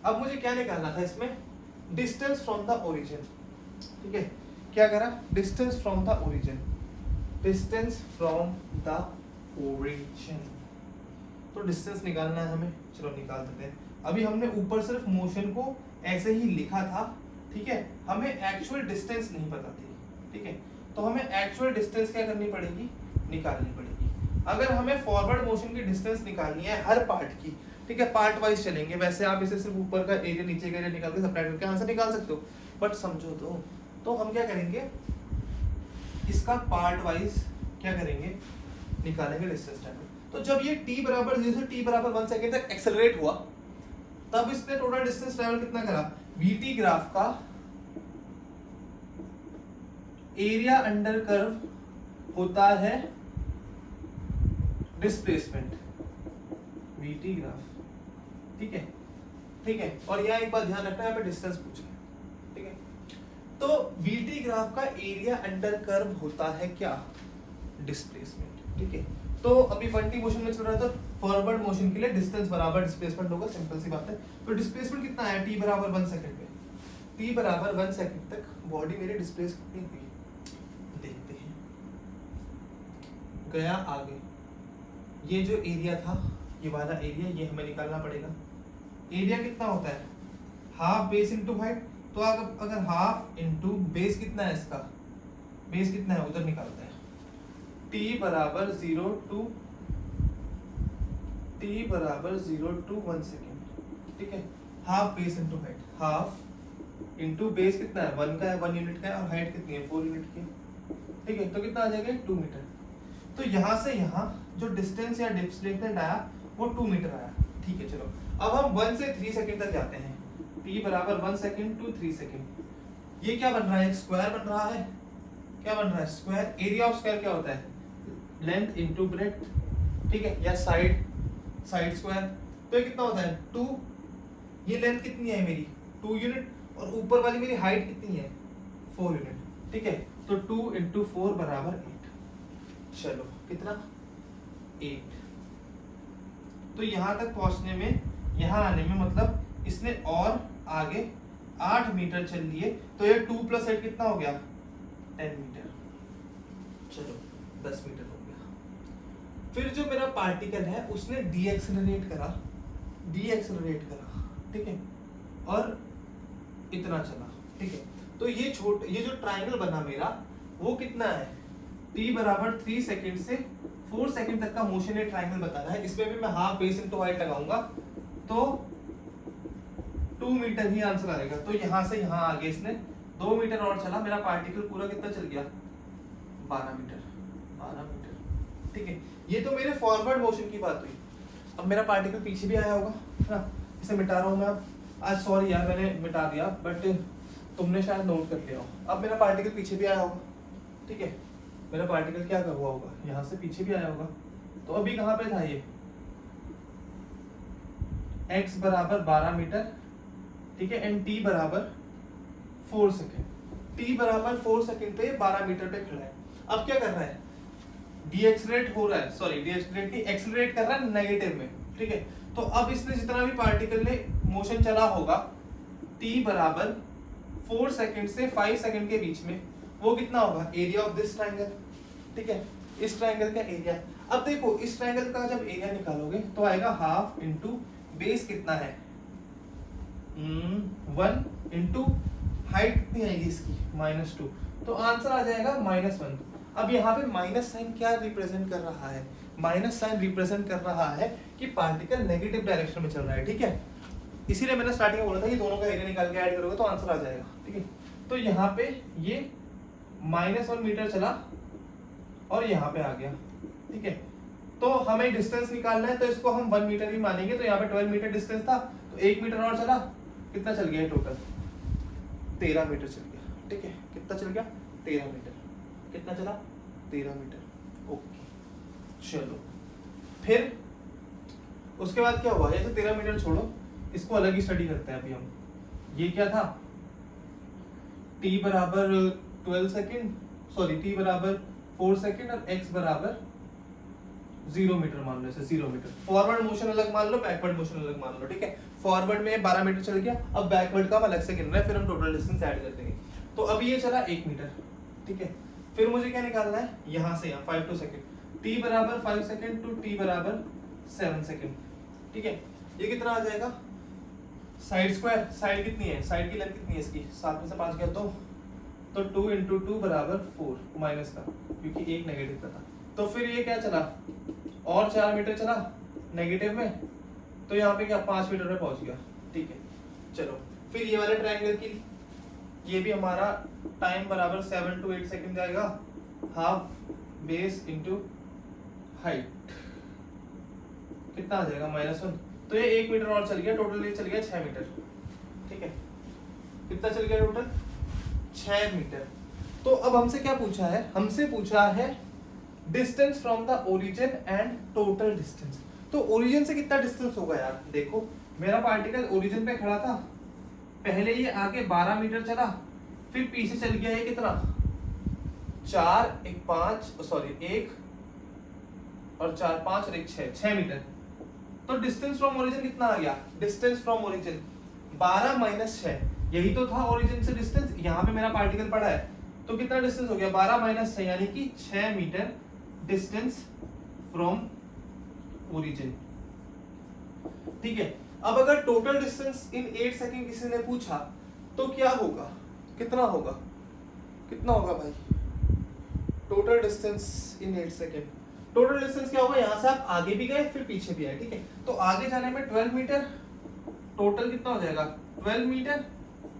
अब मुझे क्या निकालना था इसमें? डिस्टेंस फ्रॉम द ओरिजिन, ठीक है। क्या करा? Distance from the origin, distance from the origin. तो डिस्टेंस निकालना है हमें, चलो निकाल देते हैं। अभी हमने ऊपर सिर्फ मोशन को ऐसे ही लिखा था, ठीक है, हमें एक्चुअल डिस्टेंस नहीं पता थी, ठीक है, तो हमें एक्चुअल डिस्टेंस क्या करनी पड़ेगी? निकालनी पड़ेगी। अगर हमें फॉरवर्ड मोशन की डिस्टेंस निकालनी है हर पार्ट की, ठीक है, पार्ट वाइज चलेंगे, वैसे आप इसे सिर्फ ऊपर का एरिया नीचे का एरिया निकाल के सब्ट्रैक्ट करके आंसर निकाल सकते हो, बट समझो तो हम क्या करेंगे? इसका पार्ट वाइज क्या करेंगे? निकालेंगे डिस्टेंस टाइम। तो जब ये t बराबर 0 से t बराबर 1 सेकंड तक एक्सेलरेट हुआ, तब इसने टोटल डिस्टेंस ट्रैवल कितना करा? vt ग्राफ का एरिया अंडर कर्व होता है डिस्प्लेसमेंट, vt ग्राफ, ठीक है, ठीक है। और यहाँ एक बात ध्यान रखना है, यहाँ पे डिस्टेंस पूछा है, ठीक है। तो vt ग्राफ का एरिया अंडर कर्व होता है क्या? डिस्प्लेसमेंट, ठीक है। तो अभी 1t मोशन में चल रहा था, फॉरवर्ड मोशन के लिए डिस्टेंस बराबर डिस्प्लेसमेंट होगा, सिंपल सी बात है। तो डिस्प्लेसमेंट कितना है? t बराबर 1 सेकंड पे, t बराबर 1 सेकंड तक बॉडी मेरी डिस्प्लेस कितनी हुई देखते हैं। गया आगे, ये जो एरिया था, ये वाला एरिया, ये हमें निकालना पड़ेगा। एरिया कितना होता है? Half base into height. तो अगर हाफ इंटू बेस कितना है इसका? बेस कितना है उधर निकालते हैं। t बराबर 0 टू 1 सेकेंड, ठीक है। Half base into height, half into base कितना है? 1 का है, 1 यूनिट का है, और हाइट कितनी है? 4 यूनिट की, ठीक है। तो कितना आ जाएगा? 2 मीटर। तो यहाँ से यहाँ जो डिस्टेंस या डिस्प्लेसमेंट आया वो 2 मीटर आया, ठीक है। चलो अब हम 1 से 3 सेकंड तक जाते हैं। t बराबर 1 सेकंड टू 3 सेकंड। ये क्या बन रहा है? एक स्क्वायर बन रहा है। क्या बन रहा है? स्क्वायर। एरिया ऑफ स्क्वायर क्या होता है? लेंथ इंटू ब्रेड्थ, ठीक है, या साइड स्क्वायर। तो ये कितना होता है? 2। ये लेंथ कितनी है मेरी? 2 यूनिट, और ऊपर वाली मेरी हाइट कितनी है? 4 यूनिट, ठीक है। तो 2 इंटू 4 बराबर 8। चलो कितना? 8। तो यहाँ तक पहुंचने में, यहाँ आने में, मतलब इसने और आगे 8 मीटर चल लिए, तो ये 2 + 8 कितना हो गया? 10 मीटर। चलो 10 मीटर हो गया। फिर जो मेरा पार्टिकल है उसने डी एक्सेलरेट करा, ठीक है, और इतना चला, ठीक है। तो ये जो ट्राइंगल बना मेरा, वो कितना है? t बराबर 3 सेकंड से 4 सेकंड तक का मोशन ये ट्राइंगल बता रहा है। इसमें भी मैं हाफ बेस इंटू हाइट लगाऊंगा तो 2 मीटर ही आंसर आएगा। तो यहाँ से यहाँ आगे इसने 2 मीटर और चला, मेरा पार्टिकल पूरा कितना चल गया? 12 मीटर, ठीक है। ये तो मेरे फॉरवर्ड मोशन की बात हुई। अब मेरा पार्टिकल पीछे भी आया होगा, है ना। इसे मिटा रहा हूँ मैं आज, सॉरी यार मैंने मिटा दिया, बट तुमने शायद नोट कर लिया हो। अब मेरा पार्टिकल पीछे भी आया होगा, ठीक है। मेरा पार्टिकल क्या कर हुआ होगा? यहाँ से पीछे भी आया होगा। तो अभी कहाँ पे था ये? x बराबर 12 मीटर, ठीक है, एंड t बराबर 4 सेकेंड। t बराबर 4 सेकेंड पे 12 मीटर पे खड़ा है। अब क्या कर रहा है? डीएक्सेलरेट हो रहा है, सॉरी डीएक्सेलरेट नहीं, एक्सेलरेट कर रहा है नेगेटिव में, ठीक है। तो अब इसने जितना भी पार्टिकल ने मोशन चला होगा t बराबर 4 सेकंड से 5 सेकंड के बीच में, वो कितना होगा? एरिया ऑफ दिस ट्रायंगल, ठीक है, इस ट्रायंगल का एरिया। अब देखो इस ट्रायंगल का जब एरिया निकालोगे तो आएगा हाफ इंटू बेस कितना है 1 इंटू हाइट कितनी आएगी इसकी -2, तो आंसर आ जाएगा -1। अब यहाँ पे माइनस साइन क्या रिप्रेजेंट कर रहा है, माइनस साइन रिप्रेजेंट कर रहा है कि पार्टिकल नेगेटिव डायरेक्शन में चल रहा है, ठीक है। इसीलिए मैंने स्टार्टिंग में बोला था कि दोनों का एरिया निकाल के ऐड करोगे तो आंसर आ जाएगा, ठीक है। तो यहाँ पे ये -1 मीटर चला और यहाँ पे आ गया, ठीक है। तो हमें डिस्टेंस निकालना है तो इसको हम 1 मीटर ही मानेंगे, तो यहाँ पे 12 मीटर डिस्टेंस था, तो 1 मीटर और चला, कितना चल गया टोटल 13 मीटर चल गया, ठीक है। कितना चल गया 13 मीटर, कितना चला 13 मीटर, ओके। चलो फिर उसके बाद क्या हुआ, ये तो 13 मीटर छोड़ो, इसको अलग ही स्टडी करते हैं अभी हम। ये क्या था, t बराबर 12 सेकेंड, सॉरी t बराबर 4 सेकेंड और x बराबर 0 मीटर मान लो, इसे 0 मीटर। फॉरवर्ड मोशन अलग मान लो, बैकवर्ड मोशन अलग मान लो, ठीक है। फॉरवर्ड में 12 मीटर चल गया, अब बैकवर्ड का हम अलग से गिन रहे हैं, फिर हम टोटल डिस्टेंस ऐड कर देंगे। तो अब ये चला 1 मीटर, ठीक है। फिर मुझे क्या निकालना है, यहाँ से यहाँ 5 सेकेंड, t बराबर 5 सेकेंड टू t बराबर 7 सेकेंड, ठीक है। ये कितना आ जाएगा, साइड स्क्वायर, साइड कितनी है, साइड की लेंथ कितनी है इसकी, 7 में से 5 गया तो 2 इंटू 2 बराबर 4 माइनस का, क्योंकि एक नेगेटिव का था। तो फिर ये क्या चला, और 4 मीटर चला नेगेटिव में, तो यहाँ पे क्या 5 मीटर में पहुंच गया, ठीक है। चलो फिर ये वाले ट्रायंगल की, ये भी हमारा टाइम बराबर 7 to 8 सेकंड जाएगा, हाफ बेस इंटू हाइट कितना आ जाएगा -1, तो ये 1 मीटर और चल गया, टोटल ये चल गया 6 मीटर, ठीक है। कितना चल गया टोटल 6 मीटर। तो अब हमसे क्या पूछा है, हमसे पूछा है distance from the origin and total distance. तो ओरिजिन से कितना डिस्टेंस होगा यार, देखो मेरा पार्टिकल ओरिजिन पे खड़ा था, पहले ये आगे 12 मीटर चला, फिर पीछे चल गया ये कितना 4 1 5 सॉरी 1 और 4 5 और 1 6 मीटर। तो डिस्टेंस फ्रॉम ओरिजिन कितना आ गया, डिस्टेंस फ्रॉम ओरिजिन 12 माइनस 6, यही तो था ओरिजिन से डिस्टेंस, यहाँ पे मेरा पार्टिकल पड़ा है, तो कितना डिस्टेंस हो गया 12 माइनस 6 यानी कि 6 मीटर डिस्टेंस फ्रॉम ओरिजिन, ठीक है। अब अगर टोटल डिस्टेंस इन 8 सेकंड किसी ने पूछा तो क्या होगा, कितना होगा, कितना होगा भाई, total distance in 8 second, total distance क्या होगा, यहाँ से आप आगे भी गए फिर पीछे भी आए, ठीक है। तो आगे जाने में 12 मीटर, टोटल कितना हो जाएगा 12 मीटर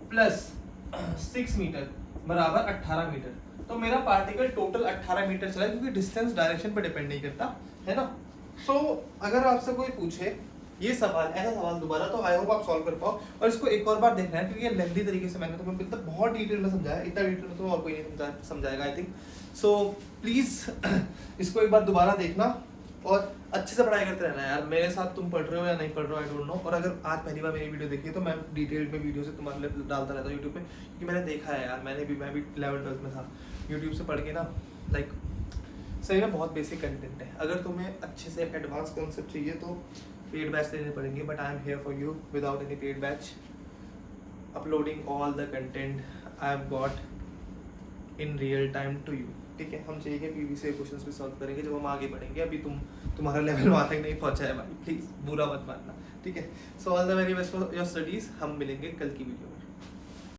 प्लस 6 मीटर बराबर 18 मीटर। तो मेरा पार्टिकल टोटल 18 मीटर चला, क्योंकि डिस्टेंस डायरेक्शन पर डिपेंड नहीं करता है ना। सो अगर आपसे कोई पूछे ये सवाल, ऐसा सवाल दोबारा, तो आई होप आप सॉल्व कर पाओ, और इसको एक और बार देखना है, क्योंकि ये लेंथी तरीके से मैंने तुम्हें मतलब बहुत डिटेल में समझाया, इतना डिटेल में तो और कोई नहीं समझाएगा आई थिंक। सो प्लीज इसको एक बार दोबारा देखना और अच्छे से पढ़ाई करते रहना यार। मेरे साथ तुम पढ़ रहे हो या नहीं पढ़ रहे हो आई डोंट नो, और अगर आज पहली बार मेरी वीडियो देखी है तो मैं डिटेल में वीडियो से तुम्हारे लिए डालता रहता हूँ यूट्यूब पे, क्योंकि मैंने देखा है यार, मैं भी 11-12 में था, यूट्यूब से पढ़ के ना लाइक सही में बहुत बेसिक कंटेंट है। अगर तुम्हें अच्छे से एडवांस कॉन्सेप्ट चाहिए तो पेड बैच लेने पड़ेंगे, but I am here for you without any paid batch, uploading all the content I have got in real time to you, ठीक है। हम चाहिए कि पीवीसी क्वेश्चंस भी सॉल्व करेंगे जब हम आगे बढ़ेंगे, अभी तुम्हारा लेवल वहाँ तक नहीं पहुँचा है भाई, प्लीज़ बुरा मत मानना, ठीक है। So all the very best for your studies, हम मिलेंगे कल की वीडियो में।